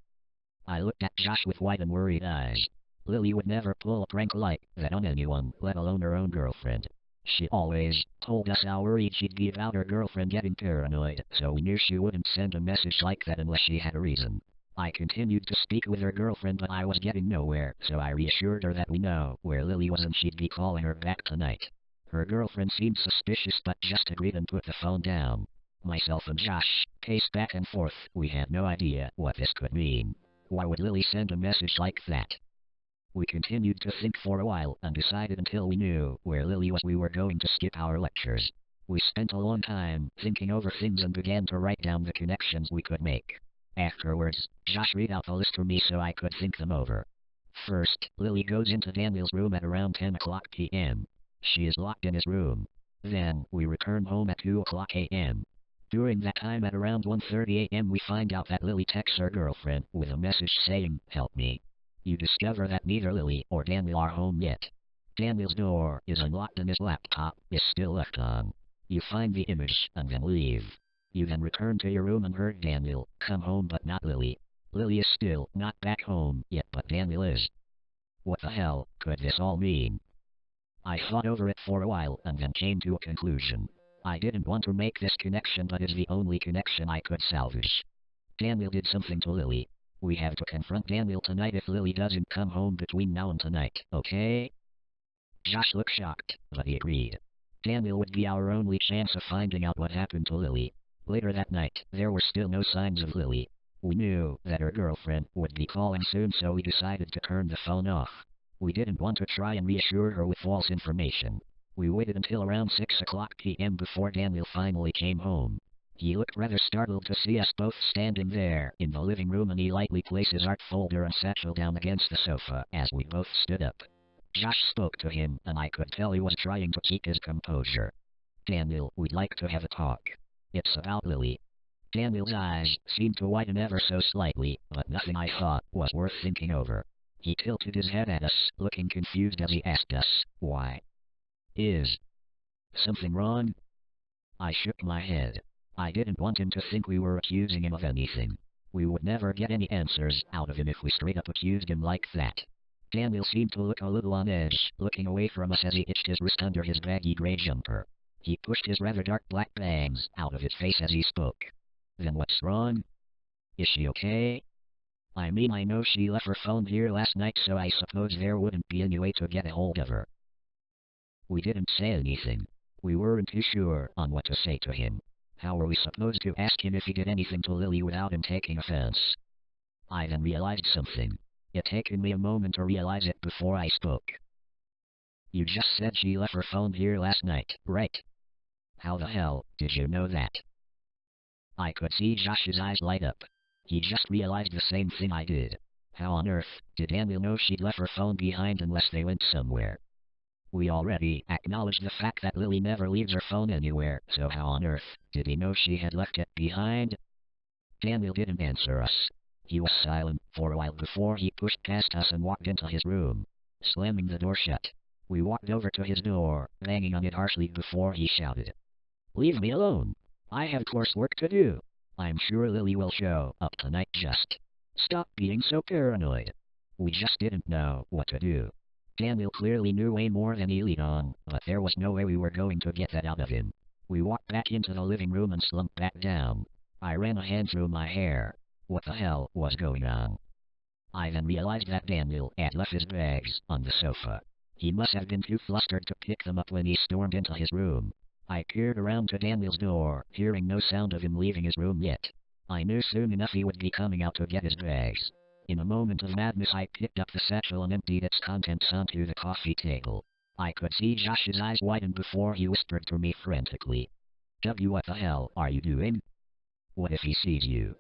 I looked at Josh with wide and worried eyes. Lily would never pull a prank like that on anyone, let alone her own girlfriend. She always told us how worried she'd be about her girlfriend getting paranoid, so we knew she wouldn't send a message like that unless she had a reason. I continued to speak with her girlfriend, but I was getting nowhere, so I reassured her that we know where Lily was and she'd be calling her back tonight. Her girlfriend seemed suspicious but just agreed and put the phone down. Myself and Josh paced back and forth. We had no idea what this could mean. Why would Lily send a message like that? We continued to think for a while and decided until we knew where Lily was we were going to skip our lectures. We spent a long time thinking over things and began to write down the connections we could make. Afterwards, Josh read out the list to me so I could think them over. First, Lily goes into Daniel's room at around 10 o'clock p.m. She is locked in his room. Then, we return home at 2 o'clock a.m. During that time at around 1:30 a.m. we find out that Lily texts her girlfriend with a message saying, "Help me." You discover that neither Lily or Daniel are home yet. Daniel's door is unlocked and his laptop is still left on. You find the image and then leave. You then return to your room and heard Daniel come home but not Lily. Lily is still not back home yet but Daniel is. What the hell could this all mean? I thought over it for a while and then came to a conclusion. I didn't want to make this connection but it's the only connection I could salvage. Daniel did something to Lily. We have to confront Daniel tonight if Lily doesn't come home between now and tonight, okay? Josh looked shocked, but he agreed. Daniel would be our only chance of finding out what happened to Lily. Later that night, there were still no signs of Lily. We knew that her girlfriend would be calling soon, so we decided to turn the phone off. We didn't want to try and reassure her with false information. We waited until around 6 o'clock p.m. before Daniel finally came home. He looked rather startled to see us both standing there in the living room, and he lightly placed his art folder and satchel down against the sofa as we both stood up. Josh spoke to him, and I could tell he was trying to keep his composure. "Daniel, we'd like to have a talk. It's about Lily." Daniel's eyes seemed to widen ever so slightly, but nothing I thought was worth thinking over. He tilted his head at us, looking confused as he asked us, "Why? Is something wrong?" I shook my head. I didn't want him to think we were accusing him of anything. We would never get any answers out of him if we straight up accused him like that. Daniel seemed to look a little on edge, looking away from us as he itched his wrist under his baggy gray jumper. He pushed his rather dark black bangs out of his face as he spoke. "Then what's wrong? Is she okay?" "I mean, I know she left her phone here last night, so I suppose there wouldn't be any way to get a hold of her." We didn't say anything. We weren't too sure on what to say to him. How were we supposed to ask him if he did anything to Lily without him taking offense? I then realized something. It taken me a moment to realize it before I spoke. "You just said she left her phone here last night, right? How the hell did you know that?" I could see Josh's eyes light up. He just realized the same thing I did. How on earth did Daniel know she'd left her phone behind unless they went somewhere? We already acknowledged the fact that Lily never leaves her phone anywhere, so how on earth did he know she had left it behind? Daniel didn't answer us. He was silent for a while before he pushed past us and walked into his room, slamming the door shut. We walked over to his door, banging on it harshly before he shouted, "Leave me alone. I have coursework to do. I'm sure Lily will show up tonight. Just stop being so paranoid." We just didn't know what to do. Daniel clearly knew way more than he let on, but there was no way we were going to get that out of him. We walked back into the living room and slumped back down. I ran a hand through my hair. What the hell was going on? I then realized that Daniel had left his bags on the sofa. He must have been too flustered to pick them up when he stormed into his room. I peered around to Daniel's door, hearing no sound of him leaving his room yet. I knew soon enough he would be coming out to get his bags. In a moment of madness, I picked up the satchel and emptied its contents onto the coffee table. I could see Josh's eyes widen before he whispered to me frantically, "W, what the hell are you doing? What if he sees you?"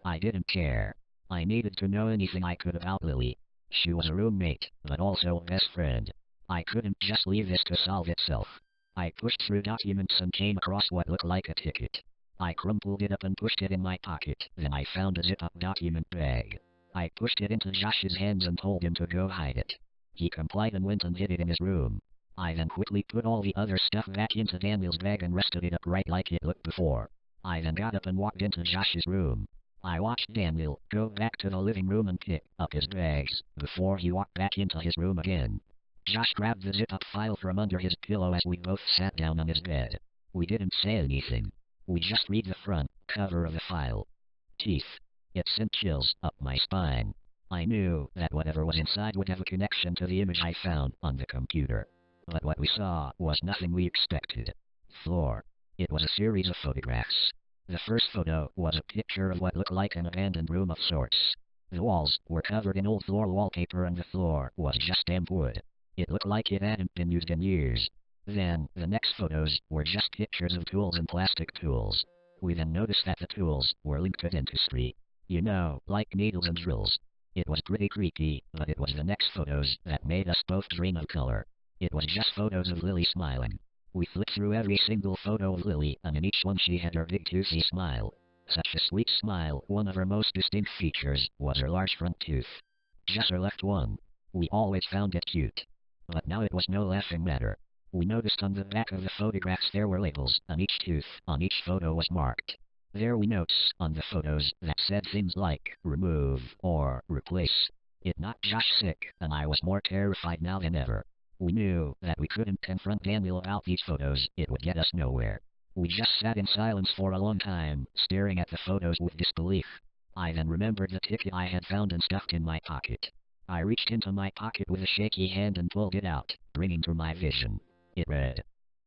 I didn't care. I needed to know anything I could about Lily. She was a roommate, but also a best friend. I couldn't just leave this to solve itself. I pushed through documents and came across what looked like a ticket. I crumpled it up and pushed it in my pocket. Then I found a zip-up document bag. I pushed it into Josh's hands and told him to go hide it. He complied and went and hid it in his room. I then quickly put all the other stuff back into Daniel's bag and rested it up right like it looked before. I then got up and walked into Josh's room. I watched Daniel go back to the living room and pick up his bags before he walked back into his room again. Josh grabbed the zip-up file from under his pillow as we both sat down on his bed. We didn't say anything. We just read the front cover of the file. Teeth. It sent chills up my spine. I knew that whatever was inside would have a connection to the image I found on the computer. But what we saw was nothing we expected. Floor. It was a series of photographs. The first photo was a picture of what looked like an abandoned room of sorts. The walls were covered in old floor wallpaper and the floor was just damp wood. It looked like it hadn't been used in years. Then, the next photos were just pictures of tools and plastic tools. We then noticed that the tools were linked to dentistry. You know, like needles and drills. It was pretty creepy, but it was the next photos that made us both drain of color. It was just photos of Lily smiling. We flipped through every single photo of Lily, and in each one she had her big toothy smile. Such a sweet smile. One of her most distinct features was her large front tooth. Just her left one. We always found it cute. But now it was no laughing matter. We noticed on the back of the photographs there were labels, and each tooth on each photo was marked. There were notes on the photos that said things like, remove, or replace. It knocked Josh sick, and I was more terrified now than ever. We knew that we couldn't confront Daniel about these photos, it would get us nowhere. We just sat in silence for a long time, staring at the photos with disbelief. I then remembered the ticket I had found and stuffed in my pocket. I reached into my pocket with a shaky hand and pulled it out, bringing to my vision. It read,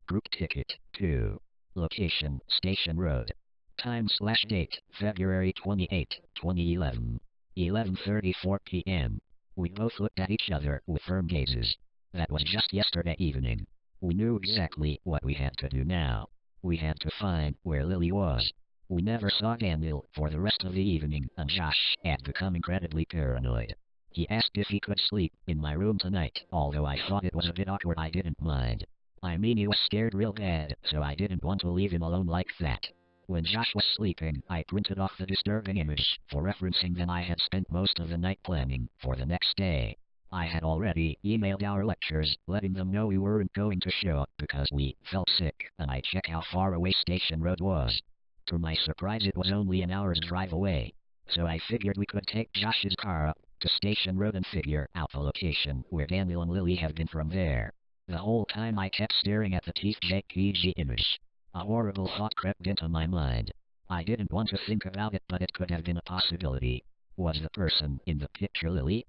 Group Ticket 2. Location, Station Road. Time/date, February 28, 2011. 11:34 p.m. We both looked at each other with firm gazes. That was just yesterday evening. We knew exactly what we had to do now. We had to find where Lily was. We never saw Daniel for the rest of the evening, and Josh had become incredibly paranoid. He asked if he could sleep in my room tonight, although I thought it was a bit awkward. I didn't mind. I mean, he was scared real bad, so I didn't want to leave him alone like that. When Josh was sleeping, I printed off the disturbing image for referencing. Then I had spent most of the night planning for the next day. I had already emailed our lecturers, letting them know we weren't going to show up because we felt sick, and I checked how far away Station Road was. To my surprise, it was only an hour's drive away. So I figured we could take Josh's car up to Station Road and figure out the location where Daniel and Lily had been from there. The whole time I kept staring at the JPG image. A horrible thought crept into my mind. I didn't want to think about it, but it could have been a possibility. Was the person in the picture Lily?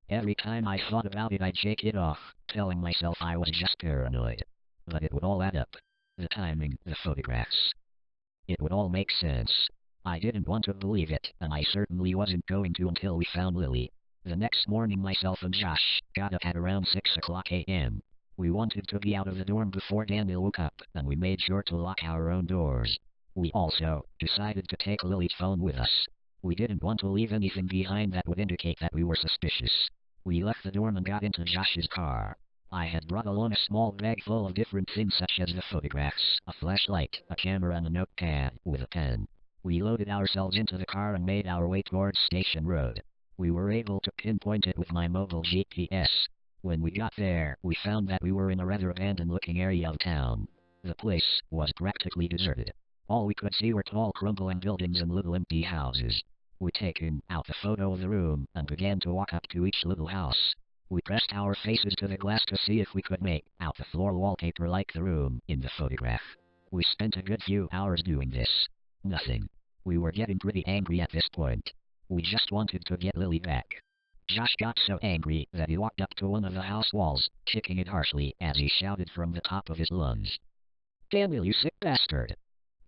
Every time I thought about it, I'd shake it off, telling myself I was just paranoid. But it would all add up. The timing, the photographs. It would all make sense. I didn't want to believe it, and I certainly wasn't going to until we found Lily. The next morning, myself and Josh got up at around 6 o'clock a.m. We wanted to be out of the dorm before Daniel woke up, and we made sure to lock our own doors. We also decided to take Lily's phone with us. We didn't want to leave anything behind that would indicate that we were suspicious. We left the dorm and got into Josh's car. I had brought along a small bag full of different things such as the photographs, a flashlight, a camera, and a notepad with a pen. We loaded ourselves into the car and made our way towards Station Road. We were able to pinpoint it with my mobile GPS. When we got there, we found that we were in a rather abandoned-looking area of town. The place was practically deserted. All we could see were tall, crumbling buildings and little empty houses. We taken out the photo of the room and began to walk up to each little house. We pressed our faces to the glass to see if we could make out the floor wallpaper like the room in the photograph. We spent a good few hours doing this. Nothing. We were getting pretty angry at this point. We just wanted to get Lily back. Josh got so angry that he walked up to one of the house walls, kicking it harshly as he shouted from the top of his lungs, "Daniel, you sick bastard!"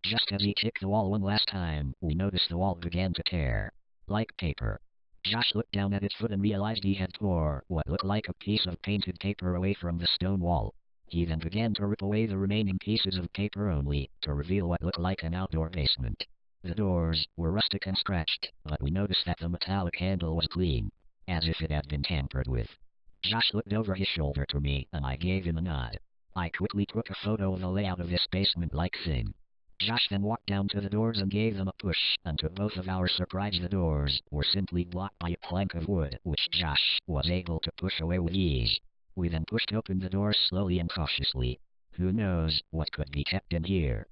Just as he kicked the wall one last time, we noticed the wall began to tear. Like paper. Josh looked down at its foot and realized he had tore what looked like a piece of painted paper away from the stone wall. He then began to rip away the remaining pieces of paper only to reveal what looked like an outdoor basement. The doors were rustic and scratched, but we noticed that the metallic handle was clean, as if it had been tampered with. Josh looked over his shoulder to me, and I gave him a nod. I quickly took a photo of the layout of this basement-like thing. Josh then walked down to the doors and gave them a push, and to both of our surprise the doors were simply blocked by a plank of wood, which Josh was able to push away with ease. We then pushed open the doors slowly and cautiously. Who knows what could be kept in here?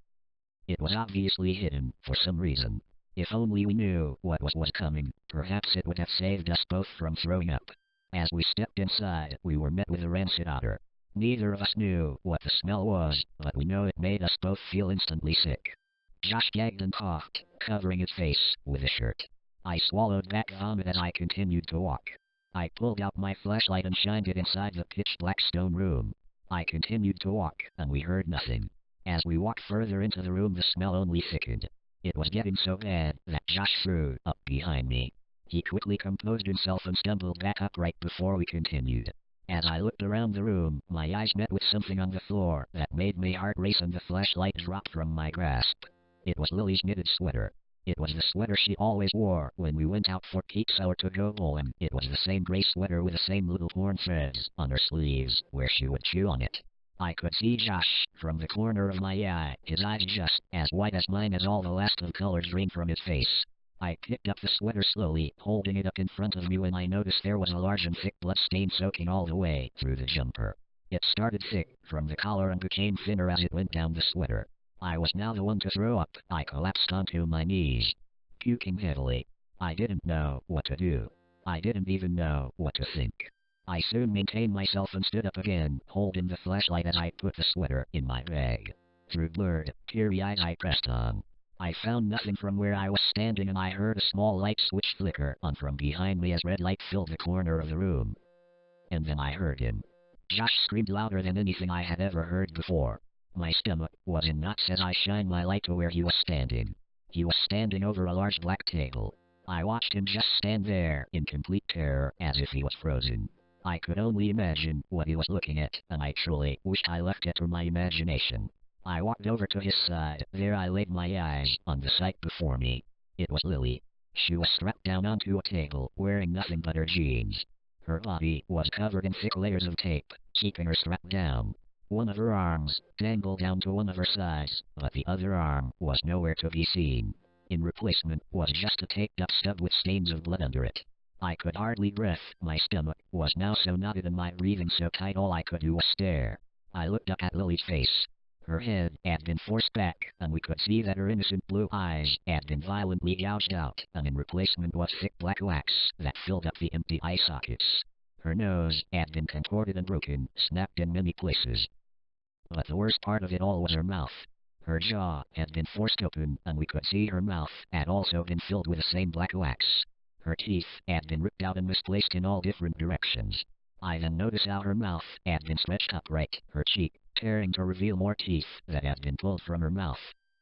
It was obviously hidden, for some reason. If only we knew what was coming, perhaps it would have saved us both from throwing up. As we stepped inside, we were met with a rancid odor. Neither of us knew what the smell was, but we know it made us both feel instantly sick. Josh gagged and coughed, covering his face with a shirt. I swallowed back vomit as I continued to walk. I pulled out my flashlight and shined it inside the pitch-black stone room. I continued to walk, and we heard nothing. As we walked further into the room, the smell only thickened. It was getting so bad that Josh threw up behind me. He quickly composed himself and stumbled back up right before we continued. As I looked around the room, my eyes met with something on the floor that made my heart race and the flashlight dropped from my grasp. It was Lily's knitted sweater. It was the sweater she always wore when we went out for pizza or to go bowling. It was the same gray sweater with the same little torn threads on her sleeves where she would chew on it. I could see Josh from the corner of my eye, his eyes just as white as mine as all the last of colors drained from his face. I picked up the sweater slowly, holding it up in front of me when I noticed there was a large and thick blood stain soaking all the way through the jumper. It started thick from the collar and became thinner as it went down the sweater. I was now the one to throw up. I collapsed onto my knees, puking heavily. I didn't know what to do. I didn't even know what to think. I soon maintained myself and stood up again, holding the flashlight as I put the sweater in my bag. Through blurred, teary eyes I pressed on. I found nothing from where I was standing and I heard a small light switch flicker on from behind me as red light filled the corner of the room. And then I heard him. Josh screamed louder than anything I had ever heard before. My stomach was in knots as I shined my light to where he was standing. He was standing over a large black table. I watched him just stand there in complete terror as if he was frozen. I could only imagine what he was looking at, and I truly wished I left it to my imagination. I walked over to his side. There I laid my eyes on the sight before me. It was Lily. She was strapped down onto a table, wearing nothing but her jeans. Her body was covered in thick layers of tape, keeping her strapped down. One of her arms dangled down to one of her sides, but the other arm was nowhere to be seen. In replacement was just a taped-up stub with stains of blood under it. I could hardly breathe. My stomach was now so knotted and my breathing so tight all I could do was stare. I looked up at Lily's face. Her head had been forced back, and we could see that her innocent blue eyes had been violently gouged out, and in replacement was thick black wax that filled up the empty eye sockets. Her nose had been contorted and broken, snapped in many places. But the worst part of it all was her mouth. Her jaw had been forced open, and we could see her mouth had also been filled with the same black wax. Her teeth had been ripped out and misplaced in all different directions. I then noticed how her mouth had been stretched upright, her cheek tearing to reveal more teeth that had been pulled from her mouth.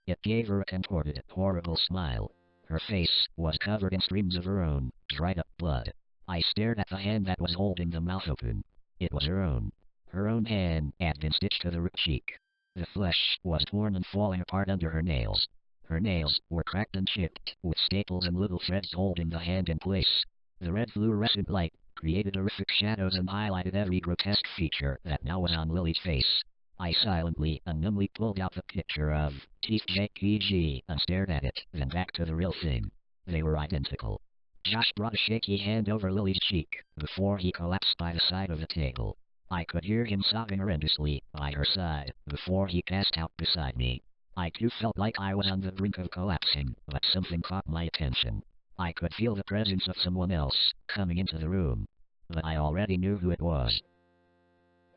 It gave her a contorted, horrible smile. Her face was covered in streams of her own, dried-up blood. I stared at the hand that was holding the mouth open. It was her own. Her own hand had been stitched to the ripped cheek. The flesh was torn and falling apart under her nails. Her nails were cracked and chipped, with staples and little threads holding the hand in place. The red fluorescent light created horrific shadows and highlighted every grotesque feature that now was on Lily's face. I silently and numbly pulled out the picture of smile.jpg and stared at it, then back to the real thing. They were identical. Josh brought a shaky hand over Lily's cheek before he collapsed by the side of the table. I could hear him sobbing horrendously by her side before he passed out beside me. I too felt like I was on the brink of collapsing, but something caught my attention. I could feel the presence of someone else coming into the room, but I already knew who it was.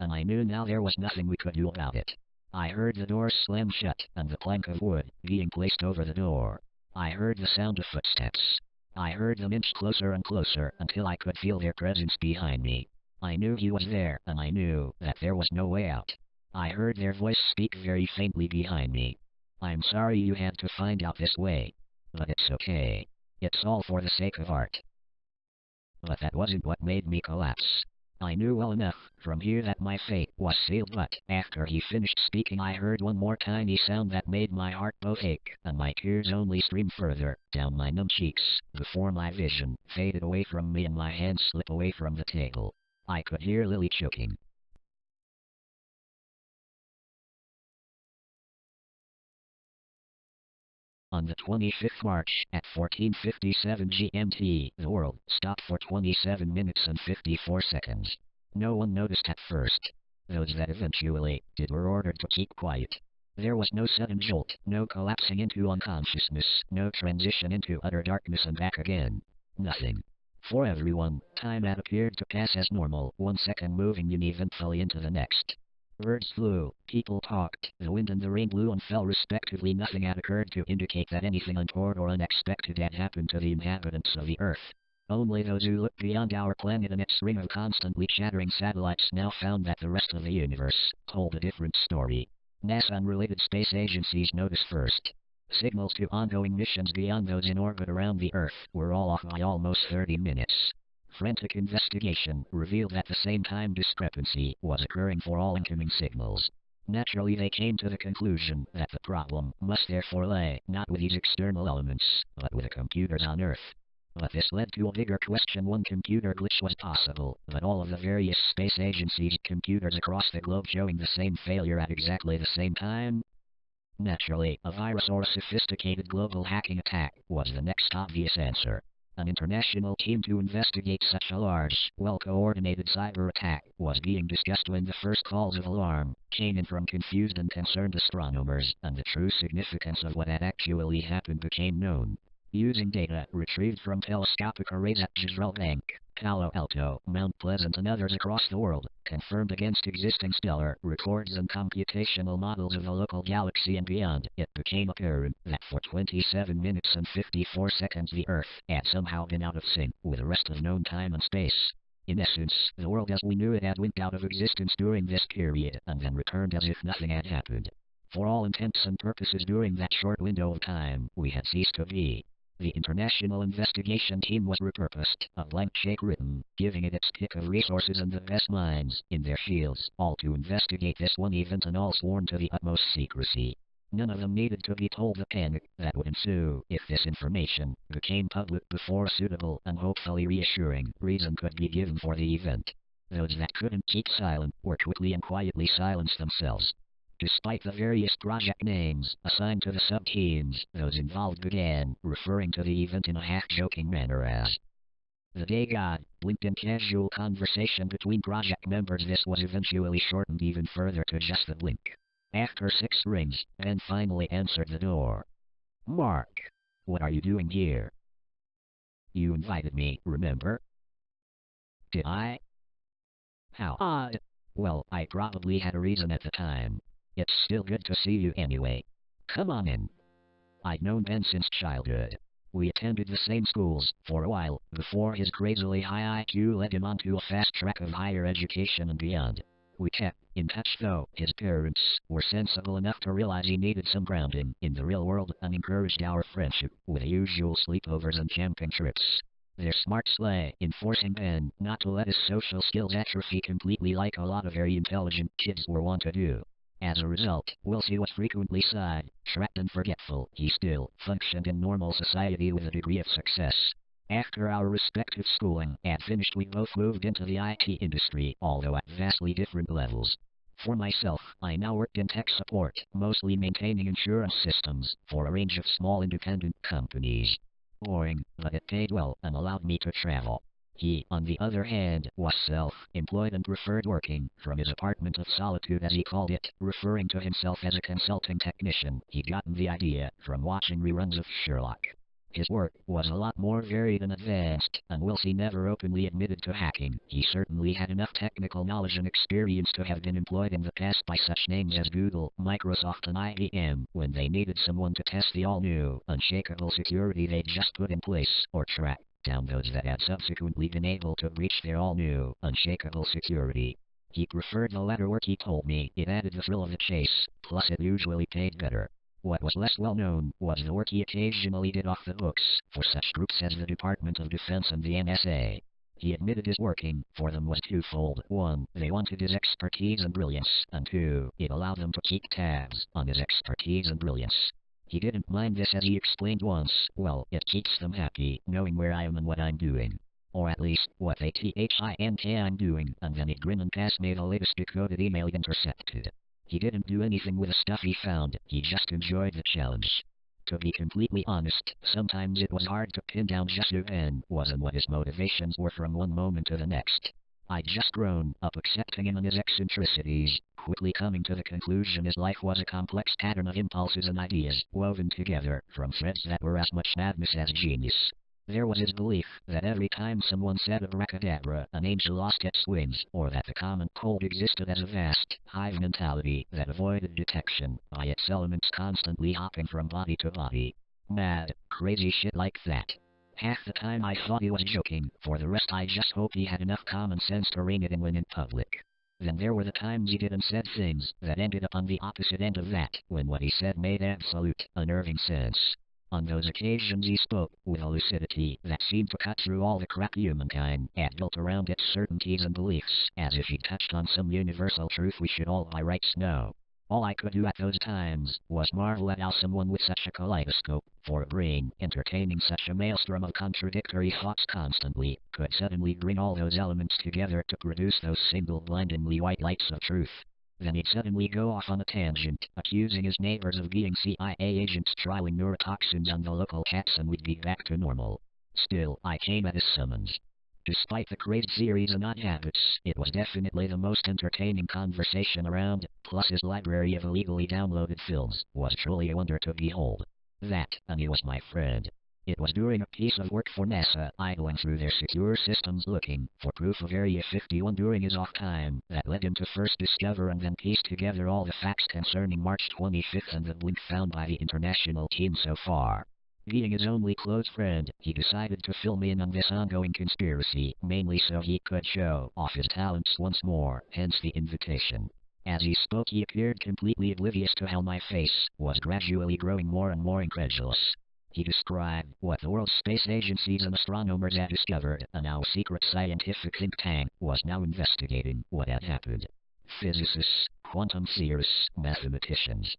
And I knew now there was nothing we could do about it. I heard the door slam shut and the plank of wood being placed over the door. I heard the sound of footsteps. I heard them inch closer and closer until I could feel their presence behind me. I knew he was there, and I knew that there was no way out. I heard their voice speak very faintly behind me. "I'm sorry you had to find out this way. But it's okay. It's all for the sake of art." But that wasn't what made me collapse. I knew well enough from here that my fate was sealed, but after he finished speaking I heard one more tiny sound that made my heart both ache, and my tears only streamed further down my numb cheeks before my vision faded away from me and my hands slipped away from the table. I could hear Lily choking. On the 25th March, at 14:57 GMT, the world stopped for 27 minutes and 54 seconds. No one noticed at first. Those that eventually did were ordered to keep quiet. There was no sudden jolt, no collapsing into unconsciousness, no transition into utter darkness and back again. Nothing. For everyone, time had appeared to pass as normal, 1 second moving uneventfully into the next. Birds flew, people talked, the wind and the rain blew and fell respectively. Nothing had occurred to indicate that anything untoward or unexpected had happened to the inhabitants of the Earth. Only those who looked beyond our planet and its ring of constantly shattering satellites now found that the rest of the universe told a different story. NASA and related space agencies noticed first. Signals to ongoing missions beyond those in orbit around the Earth were all off by almost 30 minutes. Frantic investigation revealed that the same time discrepancy was occurring for all incoming signals. Naturally, they came to the conclusion that the problem must therefore lay not with these external elements, but with the computers on Earth. But this led to a bigger question. One computer glitch was possible, but all of the various space agencies' computers across the globe showing the same failure at exactly the same time? Naturally, a virus or a sophisticated global hacking attack was the next obvious answer. An international team to investigate such a large, well-coordinated cyber attack was being discussed when the first calls of alarm came in from confused and concerned astronomers, and the true significance of what had actually happened became known. Using data retrieved from telescopic arrays at Jezreel Bank, Palo Alto, Mount Pleasant and others across the world, confirmed against existing stellar records and computational models of the local galaxy and beyond, it became apparent that for 27 minutes and 54 seconds the Earth had somehow been out of sync with the rest of known time and space. In essence, the world as we knew it had winked out of existence during this period, and then returned as if nothing had happened. For all intents and purposes during that short window of time, we had ceased to be. The international investigation team was repurposed, a blank check written, giving it its pick of resources and the best minds in their fields, all to investigate this one event and all sworn to the utmost secrecy. None of them needed to be told the panic that would ensue if this information became public before a suitable and hopefully reassuring reason could be given for the event. Those that couldn't keep silent were quickly and quietly silenced themselves. Despite the various project names assigned to the sub-teams, those involved began referring to the event in a half-joking manner as the day God blinked. In casual conversation between project members, this was eventually shortened even further to just the blink. After 6 rings, Ben finally answered the door. "Mark, what are you doing here?" "You invited me, remember?" "Did I? How odd. Well, I probably had a reason at the time. It's still good to see you anyway. Come on in." I'd known Ben since childhood. We attended the same schools for a while before his crazily high IQ led him onto a fast track of higher education and beyond. We kept in touch though his parents were sensible enough to realize he needed some grounding in the real world and encouraged our friendship with the usual sleepovers and camping trips. Their smarts lay in forcing Ben not to let his social skills atrophy completely like a lot of very intelligent kids were wont to do. As a result, Wilsey was frequently side-tracked and forgetful. He still functioned in normal society with a degree of success. After our respective schooling had finished, we both moved into the IT industry, although at vastly different levels. For myself, I now worked in tech support, mostly maintaining insurance systems for a range of small independent companies. Boring, but it paid well and allowed me to travel. He, on the other hand, was self-employed and preferred working from his apartment of solitude, as he called it, referring to himself as a consulting technician. He'd gotten the idea from watching reruns of Sherlock. His work was a lot more varied and advanced, and Wilsey never openly admitted to hacking. He certainly had enough technical knowledge and experience to have been employed in the past by such names as Google, Microsoft and IBM when they needed someone to test the all-new, unshakable security they'd just put in place, or track down those that had subsequently been able to breach their all-new, unshakable security. He preferred the latter work, he told me. It added the thrill of the chase, plus it usually paid better. What was less well known was the work he occasionally did off the books for such groups as the Department of Defense and the NSA. He admitted his working for them was twofold. 1, they wanted his expertise and brilliance, and 2, it allowed them to keep tabs on his expertise and brilliance. He didn't mind this, as he explained once. Well, it keeps them happy, knowing where I am and what I'm doing. Or at least, what they think I'm doing, and then he'd grin and pass me the latest decoded email intercepted. He didn't do anything with the stuff he found, he just enjoyed the challenge. To be completely honest, sometimes it was hard to pin down just who Ben was and what his motivations were from one moment to the next. I'd just grown up accepting him and his eccentricities, quickly coming to the conclusion his life was a complex pattern of impulses and ideas, woven together from threads that were as much madness as genius. There was his belief that every time someone said abracadabra, an angel lost its wings, or that the common cold existed as a vast, hive mentality that avoided detection by its elements constantly hopping from body to body. Mad, crazy shit like that. Half the time I thought he was joking, for the rest I just hoped he had enough common sense to rein it in when in public. Then there were the times he did and said things that ended up on the opposite end of that, when what he said made absolute, unnerving sense. On those occasions he spoke with a lucidity that seemed to cut through all the crap humankind had built around its certainties and beliefs, as if he touched on some universal truth we should all by rights know. All I could do at those times was marvel at how someone with such a kaleidoscope for a brain, entertaining such a maelstrom of contradictory thoughts constantly, could suddenly bring all those elements together to produce those single blindingly white lights of truth. Then he'd suddenly go off on a tangent, accusing his neighbors of being CIA agents trialing neurotoxins on the local cats, and we'd be back to normal. Still, I came at his summons. Despite the crazed series and odd habits, it was definitely the most entertaining conversation around, plus his library of illegally downloaded films was truly a wonder to behold. That, and he was my friend. It was during a piece of work for NASA, idling through their secure systems looking for proof of Area 51 during his off time, that led him to first discover and then piece together all the facts concerning March 25th and the blink found by the international team so far. Being his only close friend, he decided to fill me in on this ongoing conspiracy, mainly so he could show off his talents once more, hence the invitation. As he spoke, he appeared completely oblivious to how my face was gradually growing more and more incredulous. He described what the world's space agencies and astronomers had discovered, and how a secret scientific think tank was now investigating what had happened. Physicists, quantum theorists, mathematicians.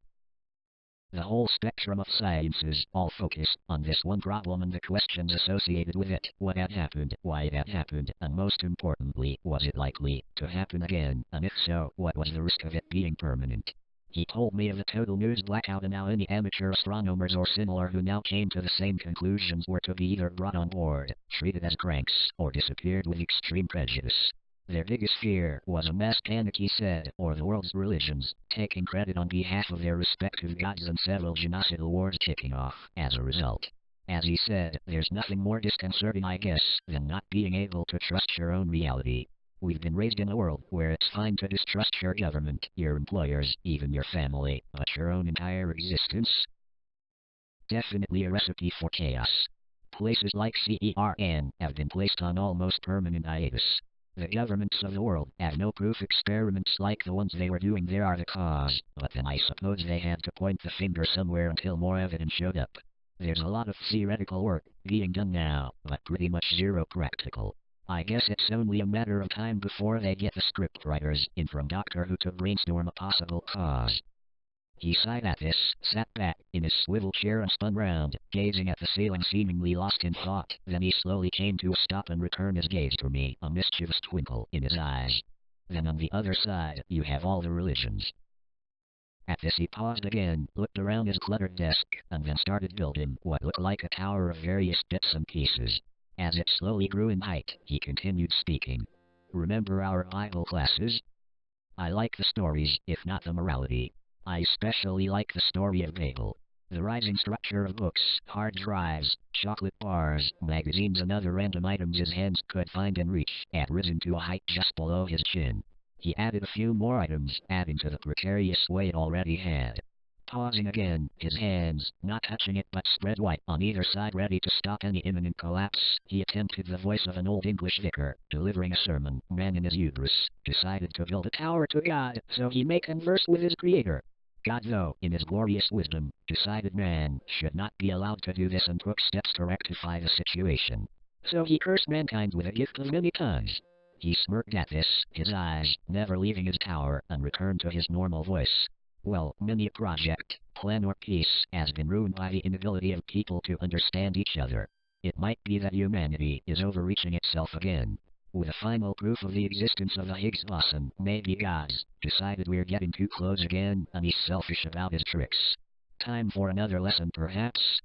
The whole spectrum of sciences, all focused on this one problem and the questions associated with it. What had happened, why it had happened, and most importantly, was it likely to happen again, and if so, what was the risk of it being permanent? He told me of a total news blackout and how any amateur astronomers or similar who now came to the same conclusions were to be either brought on board, treated as cranks, or disappeared with extreme prejudice. Their biggest fear was a mass panic, he said, or the world's religions taking credit on behalf of their respective gods and several genocidal wars kicking off as a result. As he said, there's nothing more disconcerting, I guess, than not being able to trust your own reality. We've been raised in a world where it's fine to distrust your government, your employers, even your family, but your own entire existence? Definitely a recipe for chaos. Places like CERN have been placed on almost permanent hiatus. The governments of the world have no proof experiments like the ones they were doing there are the cause, but then I suppose they had to point the finger somewhere until more evidence showed up. There's a lot of theoretical work being done now, but pretty much zero practical. I guess it's only a matter of time before they get the scriptwriters in from Doctor Who to brainstorm a possible cause. He sighed at this, sat back in his swivel chair and spun round, gazing at the ceiling seemingly lost in thought. Then he slowly came to a stop and returned his gaze to me, a mischievous twinkle in his eyes. Then on the other side, you have all the religions. At this he paused again, looked around his cluttered desk, and then started building what looked like a tower of various bits and pieces. As it slowly grew in height, he continued speaking. Remember our Bible classes? I like the stories, if not the morality. I especially like the story of Babel. The rising structure of books, hard drives, chocolate bars, magazines and other random items his hands could find and reach had risen to a height just below his chin. He added a few more items, adding to the precarious weight already had. Pausing again, his hands, not touching it but spread wide on either side ready to stop any imminent collapse, he attempted the voice of an old English vicar, delivering a sermon. Man in his uterus decided to build a tower to God so he may converse with his creator. God, though, in his glorious wisdom, decided man should not be allowed to do this and took steps to rectify the situation. So he cursed mankind with a gift of many tongues. He smirked at this, his eyes never leaving his tower, and returned to his normal voice. Well, many a project, plan or piece has been ruined by the inability of people to understand each other. It might be that humanity is overreaching itself again. With a final proof of the existence of the Higgs boson, maybe God's decided we're getting too close again, and he's selfish about his tricks. Time for another lesson, perhaps?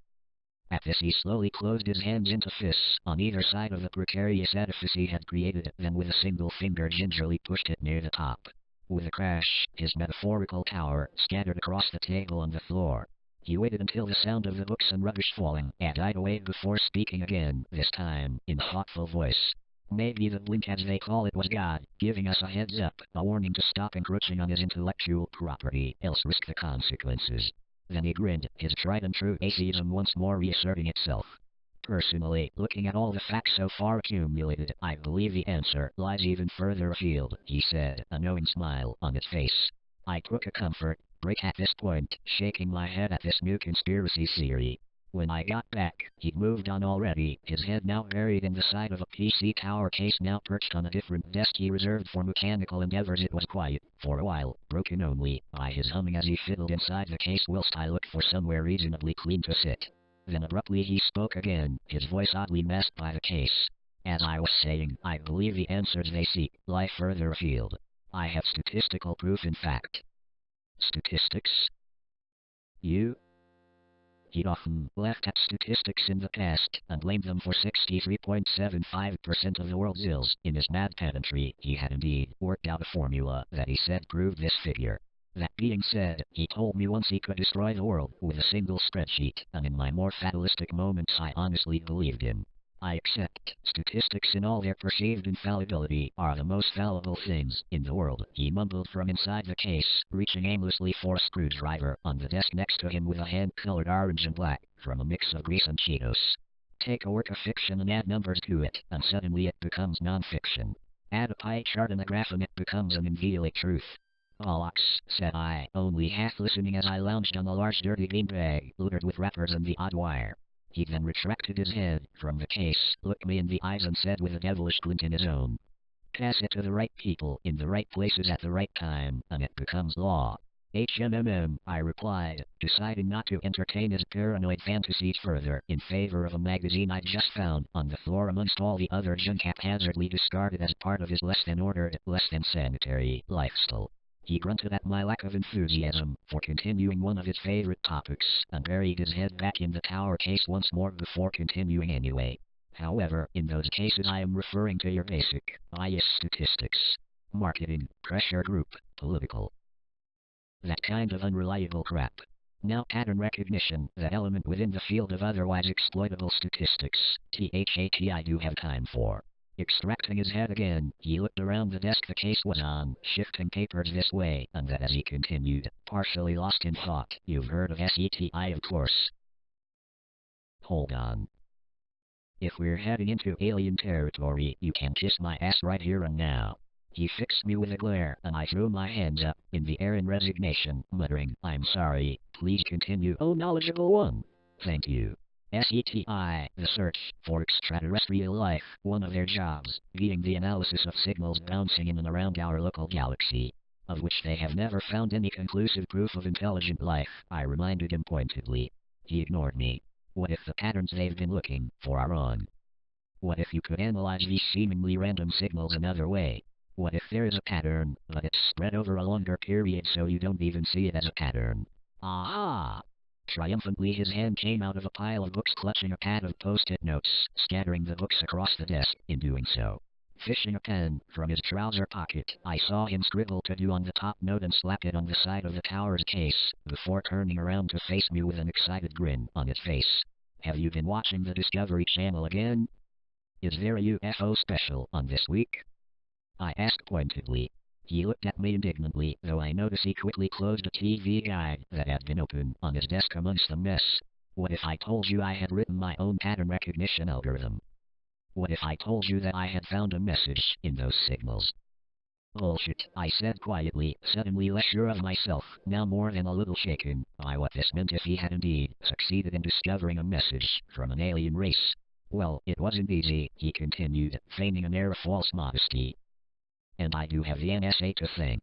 At this he slowly closed his hands into fists on either side of the precarious edifice he had created, then with a single finger gingerly pushed it near the top. With a crash, his metaphorical tower scattered across the table and the floor. He waited until the sound of the books and rubbish falling had died away before speaking again, this time in a thoughtful voice. Maybe the blink, as they call it, was God, giving us a heads up, a warning to stop encroaching on his intellectual property, else risk the consequences. Then he grinned, his tried and true atheism once more reasserting itself. Personally, looking at all the facts so far accumulated, I believe the answer lies even further afield, he said, a knowing smile on his face. I took a comfort break at this point, shaking my head at this new conspiracy theory. When I got back, he'd moved on already, his head now buried in the side of a PC tower case now perched on a different desk he reserved for mechanical endeavors. It was quiet, for a while, broken only by his humming as he fiddled inside the case whilst I looked for somewhere reasonably clean to sit. Then abruptly he spoke again, his voice oddly masked by the case. As I was saying, I believe the answers they seek lie further afield. I have statistical proof in fact. Statistics? You? He'd often laughed at statistics in the past, and blamed them for 63.75% of the world's ills. In his mad pedantry, he had indeed worked out a formula that he said proved this figure. That being said, he told me once he could destroy the world with a single spreadsheet, and in my more fatalistic moments I honestly believed him. I accept statistics in all their perceived infallibility are the most fallible things in the world. He mumbled from inside the case, reaching aimlessly for a screwdriver on the desk next to him with a hand colored orange and black from a mix of grease and Cheetos. Take a work of fiction and add numbers to it, and suddenly it becomes non-fiction. Add a pie chart and a graph and it becomes an inviolate truth. Bollocks, said I, only half listening as I lounged on a large dirty beanbag, littered with wrappers and the odd wire. He then retracted his head from the case, looked me in the eyes and said with a devilish glint in his own, pass it to the right people in the right places at the right time, and it becomes law. I replied, deciding not to entertain his paranoid fantasies further in favor of a magazine I'd just found on the floor amongst all the other junk haphazardly discarded as part of his less than ordered, less than sanitary lifestyle. He grunted at my lack of enthusiasm for continuing one of his favorite topics, and buried his head back in the tower case once more before continuing anyway. However, in those cases I am referring to your basic, bias statistics. Marketing, pressure group, political. That kind of unreliable crap. Now pattern recognition, that element within the field of otherwise exploitable statistics, I do have time for. Extracting his head again, he looked around the desk the case was on, shifting papers this way and that as he continued, partially lost in thought. You've heard of SETI, of course. Hold on. If we're heading into alien territory, you can kiss my ass right here and now. He fixed me with a glare, and I threw my hands up in the air in resignation, muttering, I'm sorry, please continue. Oh, knowledgeable one. Thank you. SETI, the search for extraterrestrial life, one of their jobs being the analysis of signals bouncing in and around our local galaxy, of which they have never found any conclusive proof of intelligent life, I reminded him pointedly. He ignored me. What if the patterns they've been looking for are wrong? What if you could analyze these seemingly random signals another way? What if there is a pattern, but it's spread over a longer period so you don't even see it as a pattern? Aha! Triumphantly his hand came out of a pile of books clutching a pad of post-it notes, scattering the books across the desk. In doing so, fishing a pen from his trouser pocket, I saw him scribble to do on the top note and slap it on the side of the tower's case, before turning around to face me with an excited grin on his face. Have you been watching the Discovery Channel again? Is there a UFO special on this week? I asked pointedly. He looked at me indignantly, though I noticed he quickly closed a TV guide that had been open on his desk amongst the mess. What if I told you I had written my own pattern recognition algorithm? What if I told you that I had found a message in those signals? Bullshit, I said quietly, suddenly less sure of myself, now more than a little shaken by what this meant if he had indeed succeeded in discovering a message from an alien race. Well, it wasn't easy, he continued, feigning an air of false modesty. And I do have the NSA to thank.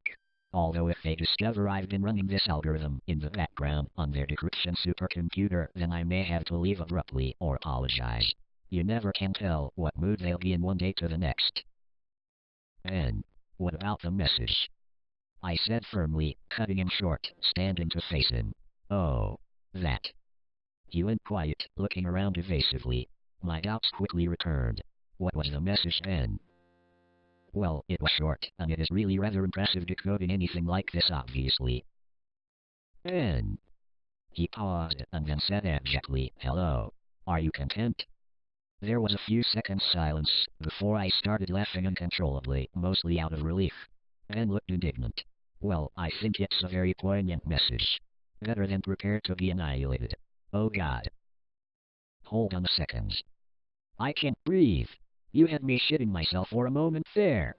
Although if they discover I've been running this algorithm in the background on their decryption supercomputer, then I may have to leave abruptly or apologize. You never can tell what mood they'll be in one day to the next. And what about the message? I said firmly, cutting him short, standing to face him. Oh, that. He went quiet, looking around evasively. My doubts quickly returned. What was the message then? Well, it was short, and it is really rather impressive decoding anything like this, obviously. And he paused, and then said abjectly, hello. Are you content? There was a few seconds silence, before I started laughing uncontrollably, mostly out of relief. Ben looked indignant. Well, I think it's a very poignant message. Better than prepare to be annihilated. Oh God. Hold on a second. I can't breathe. You had me shitting myself for a moment there.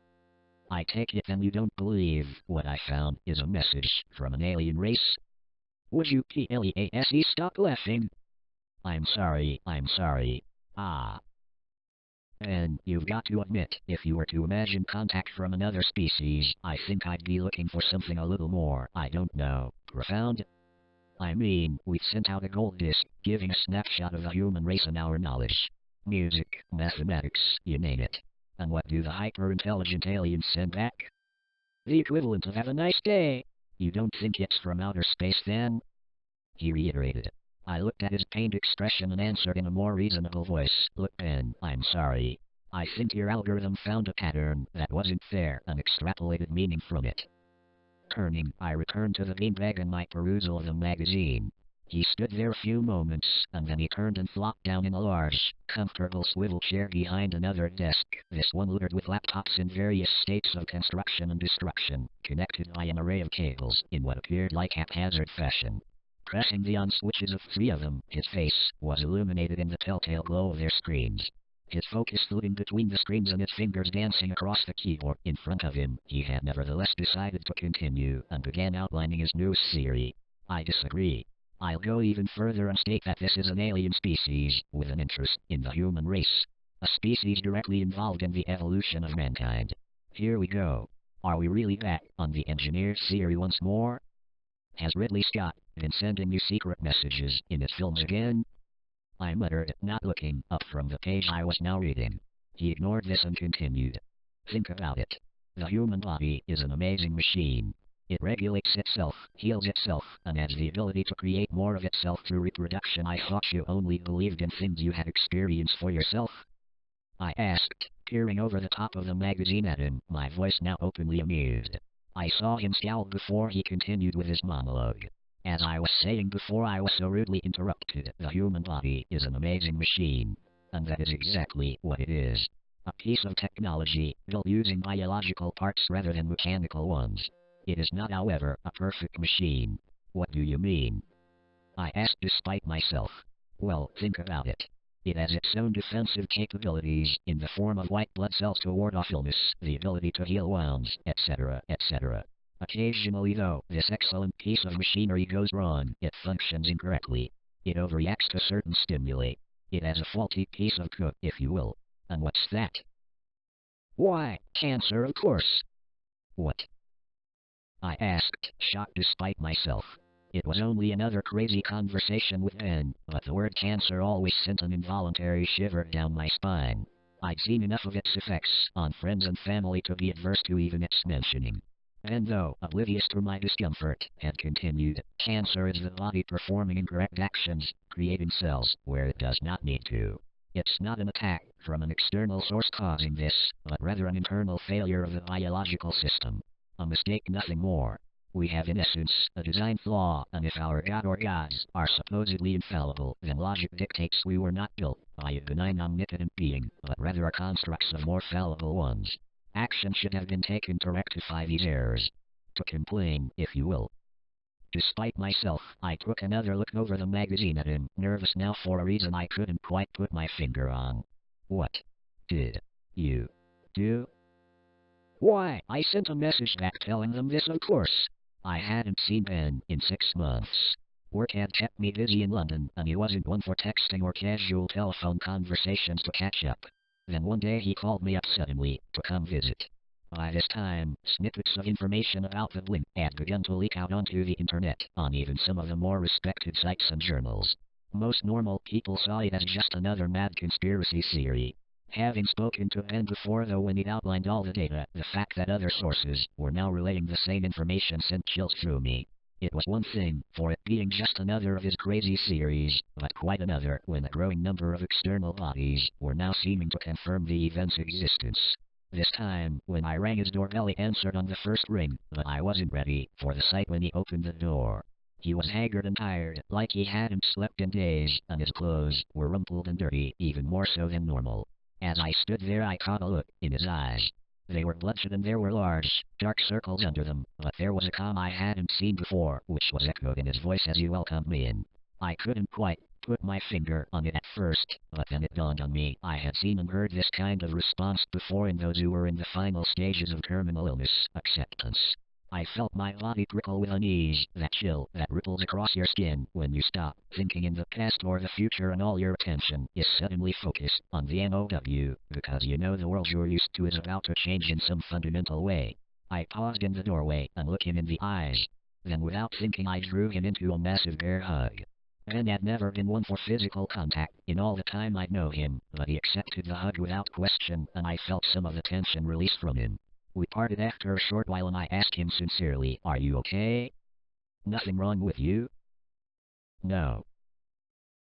I take it then you don't believe what I found is a message from an alien race? Would you please stop laughing? I'm sorry, I'm sorry. Ah. And you've got to admit, if you were to imagine contact from another species, I think I'd be looking for something a little more, I don't know, profound? I mean, we've sent out a gold disc, giving a snapshot of the human race and our knowledge. Music, mathematics, you name it. And what do the hyper-intelligent aliens send back? The equivalent of "have a nice day." You don't think it's from outer space then? He reiterated. I looked at his pained expression and answered in a more reasonable voice. Look, Ben, I'm sorry. I think your algorithm found a pattern that wasn't fair and extrapolated meaning from it. Turning, I returned to the beanbag and my perusal of the magazine. He stood there a few moments, and then he turned and flopped down in a large, comfortable swivel chair behind another desk, this one littered with laptops in various states of construction and destruction, connected by an array of cables, in what appeared like haphazard fashion. Pressing the on switches of 3 of them, his face was illuminated in the telltale glow of their screens. His focus flitting between the screens and his fingers dancing across the keyboard in front of him, he had nevertheless decided to continue and began outlining his news theory. I disagree. I'll go even further and state that this is an alien species with an interest in the human race. A species directly involved in the evolution of mankind. Here we go. Are we really back on the engineer theory once more? Has Ridley Scott been sending you secret messages in his films again? I muttered, not looking up from the page I was now reading. He ignored this and continued. Think about it. The human body is an amazing machine. It regulates itself, heals itself, and has the ability to create more of itself through reproduction. I thought you only believed in things you had experienced for yourself. I asked, peering over the top of the magazine at him, my voice now openly amused. I saw him scowl before he continued with his monologue. As I was saying before I was so rudely interrupted, the human body is an amazing machine. And that is exactly what it is. A piece of technology, built using biological parts rather than mechanical ones. It is not, however, a perfect machine. What do you mean? I asked despite myself. Well, think about it. It has its own defensive capabilities, in the form of white blood cells to ward off illness, the ability to heal wounds, etc., etc. Occasionally, though, this excellent piece of machinery goes wrong. It functions incorrectly. It overreacts to certain stimuli. It has a faulty piece of code, if you will. And what's that? Why, cancer, of course. What? I asked, shocked despite myself. It was only another crazy conversation with Ben, but the word cancer always sent an involuntary shiver down my spine. I'd seen enough of its effects on friends and family to be adverse to even its mentioning. And though oblivious to my discomfort, had continued, cancer is the body performing incorrect actions, creating cells where it does not need to. It's not an attack from an external source causing this, but rather an internal failure of the biological system. A mistake, nothing more. We have in essence a design flaw, and if our god or gods are supposedly infallible, then logic dictates we were not built by a benign omnipotent being, but rather are constructs of more fallible ones. Action should have been taken to rectify these errors. To complain, if you will. Despite myself, I took another look over the magazine at him, nervous now for a reason I couldn't quite put my finger on. What did you do? Why, I sent a message back telling them this, of course. I hadn't seen Ben in 6 months. Work had kept me busy in London, and he wasn't one for texting or casual telephone conversations to catch up. Then one day he called me up suddenly to come visit. By this time, snippets of information about the blink had begun to leak out onto the internet, on even some of the more respected sites and journals. Most normal people saw it as just another mad conspiracy theory. Having spoken to Ben before, though, when he outlined all the data, the fact that other sources were now relaying the same information sent chills through me. It was one thing for it being just another of his crazy theories, but quite another when a growing number of external bodies were now seeming to confirm the event's existence. This time, when I rang his doorbell, he answered on the first ring, but I wasn't ready for the sight when he opened the door. He was haggard and tired, like he hadn't slept in days, and his clothes were rumpled and dirty, even more so than normal. As I stood there, I caught a look in his eyes. They were bloodshot and there were large, dark circles under them, but there was a calm I hadn't seen before, which was echoed in his voice as he welcomed me in. I couldn't quite put my finger on it at first, but then it dawned on me. I had seen and heard this kind of response before in those who were in the final stages of terminal illness, acceptance. I felt my body prickle with unease, that chill that ripples across your skin when you stop thinking in the past or the future and all your attention is suddenly focused on the NOW, because you know the world you're used to is about to change in some fundamental way. I paused in the doorway and looked him in the eyes. Then without thinking I drew him into a massive bear hug. Ben had never been one for physical contact in all the time I'd known him, but he accepted the hug without question, and I felt some of the tension released from him. We parted after a short while and I asked him sincerely, "Are you okay? Nothing wrong with you?" "No.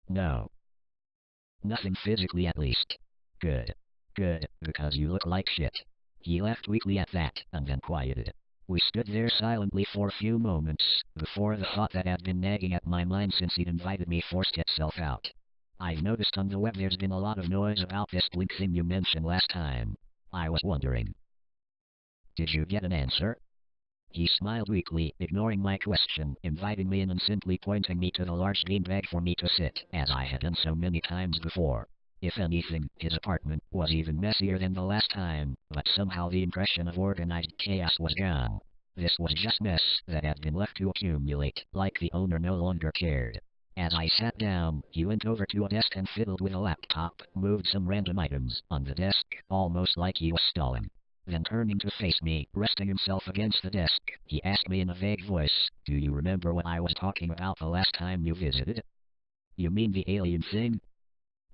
No. Nothing physically at least." "Good. Good, because you look like shit." He laughed weakly at that, and then quieted. We stood there silently for a few moments, before the thought that had been nagging at my mind since he'd invited me forced itself out. "I've noticed on the web there's been a lot of noise about this blink thing you mentioned last time. I was wondering. Did you get an answer?" He smiled weakly, ignoring my question, inviting me in and simply pointing me to the large beanbag for me to sit, as I had done so many times before. If anything, his apartment was even messier than the last time, but somehow the impression of organized chaos was gone. This was just mess that had been left to accumulate, like the owner no longer cared. As I sat down, he went over to a desk and fiddled with a laptop, moved some random items on the desk, almost like he was stalling. Then turning to face me, resting himself against the desk, he asked me in a vague voice, "Do you remember what I was talking about the last time you visited?" "You mean the alien thing?"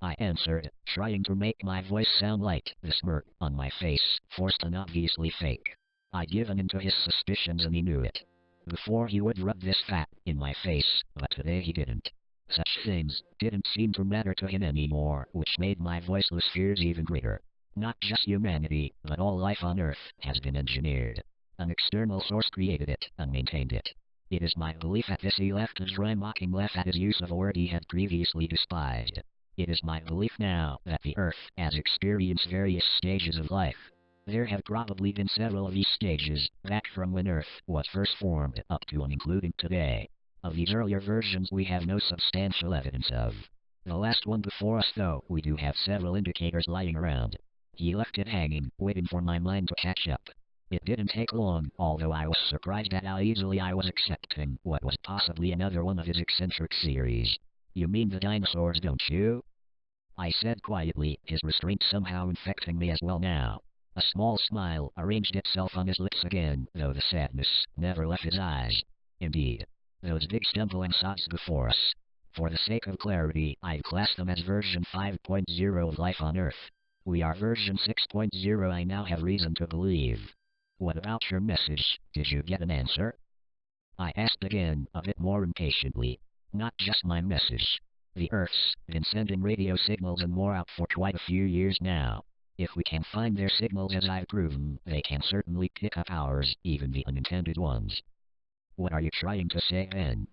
I answered, trying to make my voice sound light, the smirk on my face, forced and obviously fake. I'd given in to his suspicions and he knew it. Before he would rub this fact in my face, but today he didn't. Such things didn't seem to matter to him anymore, which made my voiceless fears even greater. Not just humanity, but all life on Earth has been engineered. An external source created it and maintained it. It is my belief at this he laughed a dry mocking laugh at his use of a word he had previously despised. It is my belief now that the Earth has experienced various stages of life. There have probably been several of these stages, back from when Earth was first formed up to and including today. Of these earlier versions we have no substantial evidence of. The last one before us though, we do have several indicators lying around. He left it hanging, waiting for my mind to catch up. It didn't take long, although I was surprised at how easily I was accepting what was possibly another one of his eccentric series. "You mean the dinosaurs, don't you?" I said quietly, his restraint somehow infecting me as well now. A small smile arranged itself on his lips again, though the sadness never left his eyes. "Indeed. Those big stumbling sods before us. For the sake of clarity, I've classed them as version 5.0 of life on Earth. We are version 6.0, I now have reason to believe. What about your message? Did you get an answer?" I asked again, a bit more impatiently. "Not just my message. The Earth's been sending radio signals and more out for quite a few years now. If we can find their signals as I've proven, they can certainly pick up ours, even the unintended ones." "What are you trying to say then?"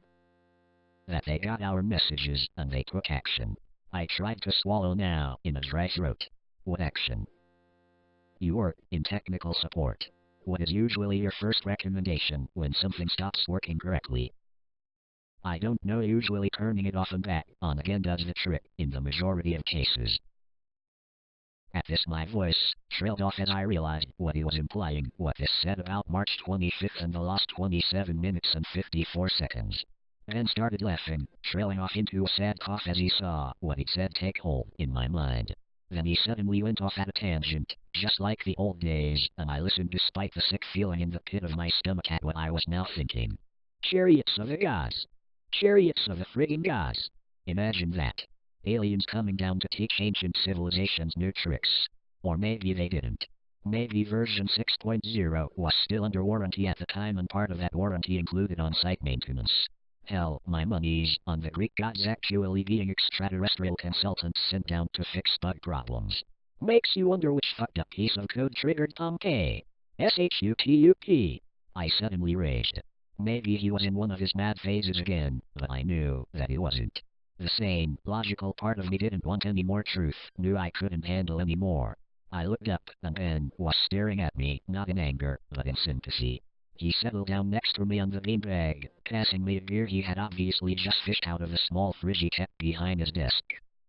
"That they got our messages, and they took action." I tried to swallow now, in a dry throat. "What action?" "You work in technical support. What is usually your first recommendation when something stops working correctly?" "I don't know, usually turning it off and back on again does the trick, in the majority of cases." At this my voice trailed off as I realized what he was implying, what this said about March 25th and the last 27 minutes and 54 seconds. Then started laughing, trailing off into a sad cough as he saw what he'd said take hold in my mind. Then he suddenly went off at a tangent, just like the old days, and I listened despite the sick feeling in the pit of my stomach at what I was now thinking. "Chariots of the gods! Chariots of the friggin' gods! Imagine that. Aliens coming down to teach ancient civilizations new tricks. Or maybe they didn't. Maybe version 6.0 was still under warranty at the time and part of that warranty included on-site maintenance. Hell, my money's on the Greek gods actually being extraterrestrial consultants sent down to fix bug problems. Makes you wonder which fucked up piece of code triggered Tom K. SHUTUP. I suddenly raged. Maybe he was in one of his mad phases again, but I knew that he wasn't. The sane, logical part of me didn't want any more truth, knew I couldn't handle any more. I looked up, and Ben was staring at me, not in anger, but in sympathy. He settled down next to me on the beanbag, passing me a beer he had obviously just fished out of the small fridge he kept behind his desk.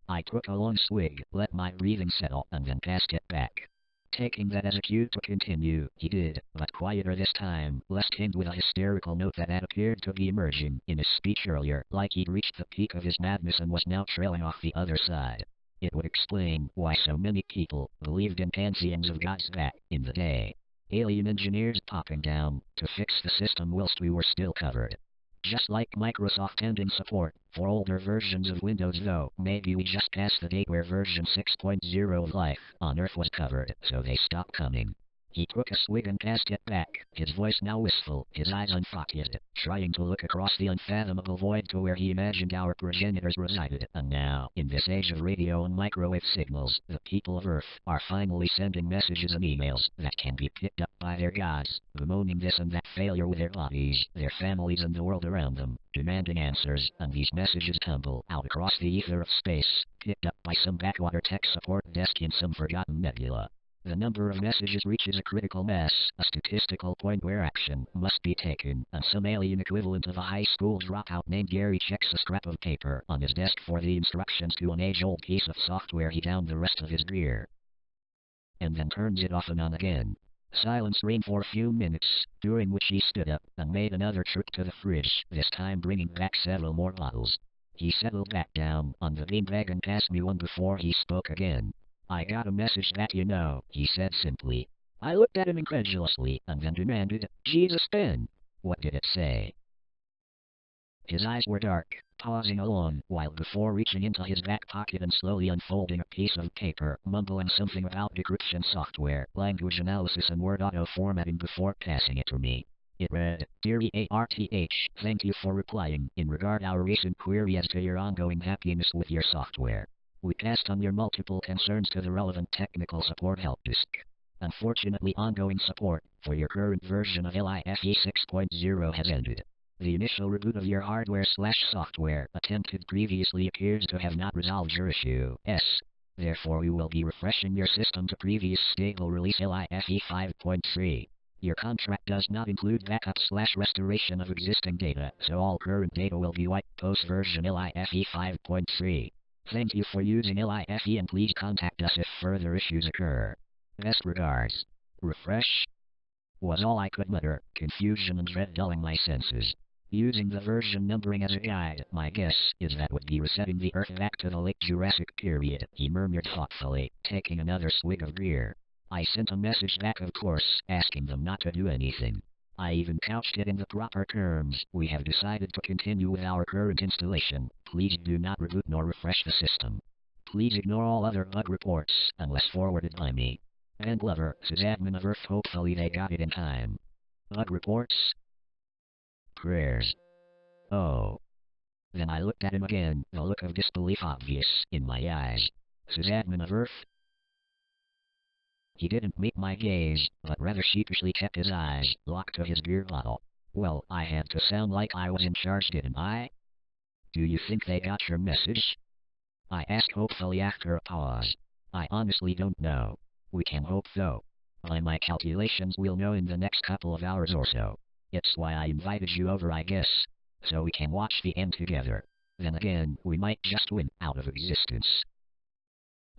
I took a long swig, let my breathing settle, and then passed it back. Taking that as a cue to continue, he did, but quieter this time, less tinged with a hysterical note that had appeared to be emerging in his speech earlier, like he'd reached the peak of his madness and was now trailing off the other side. It would explain why so many people believed in pantheons of gods back in the day. Alien engineers popping down to fix the system whilst we were still covered. Just like Microsoft ending support for older versions of Windows, though, maybe we just passed the date where version 6.0 of life on Earth was covered, so they stopped coming. He took a swig and passed it back, his voice now wistful, his eyes unfocused, trying to look across the unfathomable void to where he imagined our progenitors resided. And now, in this age of radio and microwave signals, the people of Earth are finally sending messages and emails that can be picked up by their gods, bemoaning this and that failure with their bodies, their families and the world around them, demanding answers, and these messages tumble out across the ether of space, picked up by some backwater tech support desk in some forgotten nebula. The number of messages reaches a critical mass, a statistical point where action must be taken, and some alien equivalent of a high school dropout named Gary checks a scrap of paper on his desk for the instructions to an age-old piece of software he downed the rest of his gear, and then turns it off and on again. Silence reigned for a few minutes, during which he stood up and made another trip to the fridge, this time bringing back several more bottles. He settled back down on the beanbag and passed me one before he spoke again. "I got a message that you know," he said simply. I looked at him incredulously, and then demanded, "Jesus, Ben, what did it say?" His eyes were dark, pausing a long while before reaching into his back pocket and slowly unfolding a piece of paper, mumbling something about decryption software, language analysis and word auto-formatting before passing it to me. It read, "Dear EARTH, thank you for replying in regard our recent query as to your ongoing happiness with your software. We passed on your multiple concerns to the relevant technical support help desk. Unfortunately, ongoing support for your current version of LIFE 6.0 has ended. The initial reboot of your hardware/software attempted previously appears to have not resolved your issue. Therefore, we will be refreshing your system to previous stable release LIFE 5.3. Your contract does not include backup/restoration of existing data, so all current data will be wiped post-version LIFE 5.3. Thank you for using LIFE and please contact us if further issues occur. Best regards." Refresh was all I could mutter, confusion and dread dulling my senses. Using the version numbering as a guide, my guess is that would be resetting the Earth back to the late Jurassic period, he murmured thoughtfully, taking another swig of beer. I sent a message back, of course, asking them not to do anything. I even couched it in the proper terms. "We have decided to continue with our current installation. Please do not reboot nor refresh the system. Please ignore all other bug reports, unless forwarded by me. And Glover, sysadmin of Earth." Hopefully they got it in time. Bug reports? Prayers. Oh. Then I looked at him again, the look of disbelief obvious in my eyes. Sysadmin of Earth? He didn't meet my gaze, but rather sheepishly kept his eyes locked to his beer bottle. Well, I had to sound like I was in charge, didn't I? "Do you think they got your message?" I asked hopefully after a pause. "I honestly don't know. We can hope though. By my calculations we'll know in the next couple of hours or so. It's why I invited you over, I guess. So we can watch the end together. Then again, we might just win out of existence."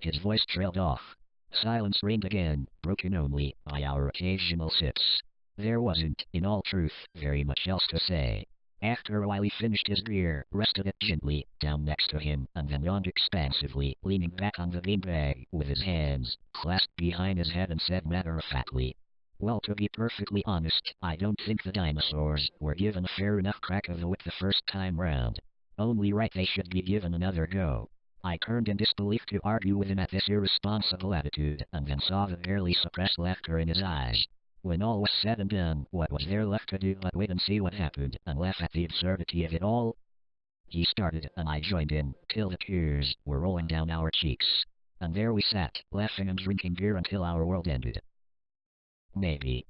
His voice trailed off. Silence reigned again, broken only by our occasional sips. There wasn't, in all truth, very much else to say. After a while he finished his beer, rested it gently down next to him, and then yawned expansively, leaning back on the beanbag, with his hands clasped behind his head, and said matter-of-factly, "Well, to be perfectly honest, I don't think the dinosaurs were given a fair enough crack of the whip the first time round. Only right they should be given another go." I turned in disbelief to argue with him at this irresponsible attitude, and then saw the barely suppressed laughter in his eyes. When all was said and done, what was there left to do but wait and see what happened, and laugh at the absurdity of it all? He started, and I joined in, till the tears were rolling down our cheeks. And there we sat, laughing and drinking beer until our world ended. Maybe.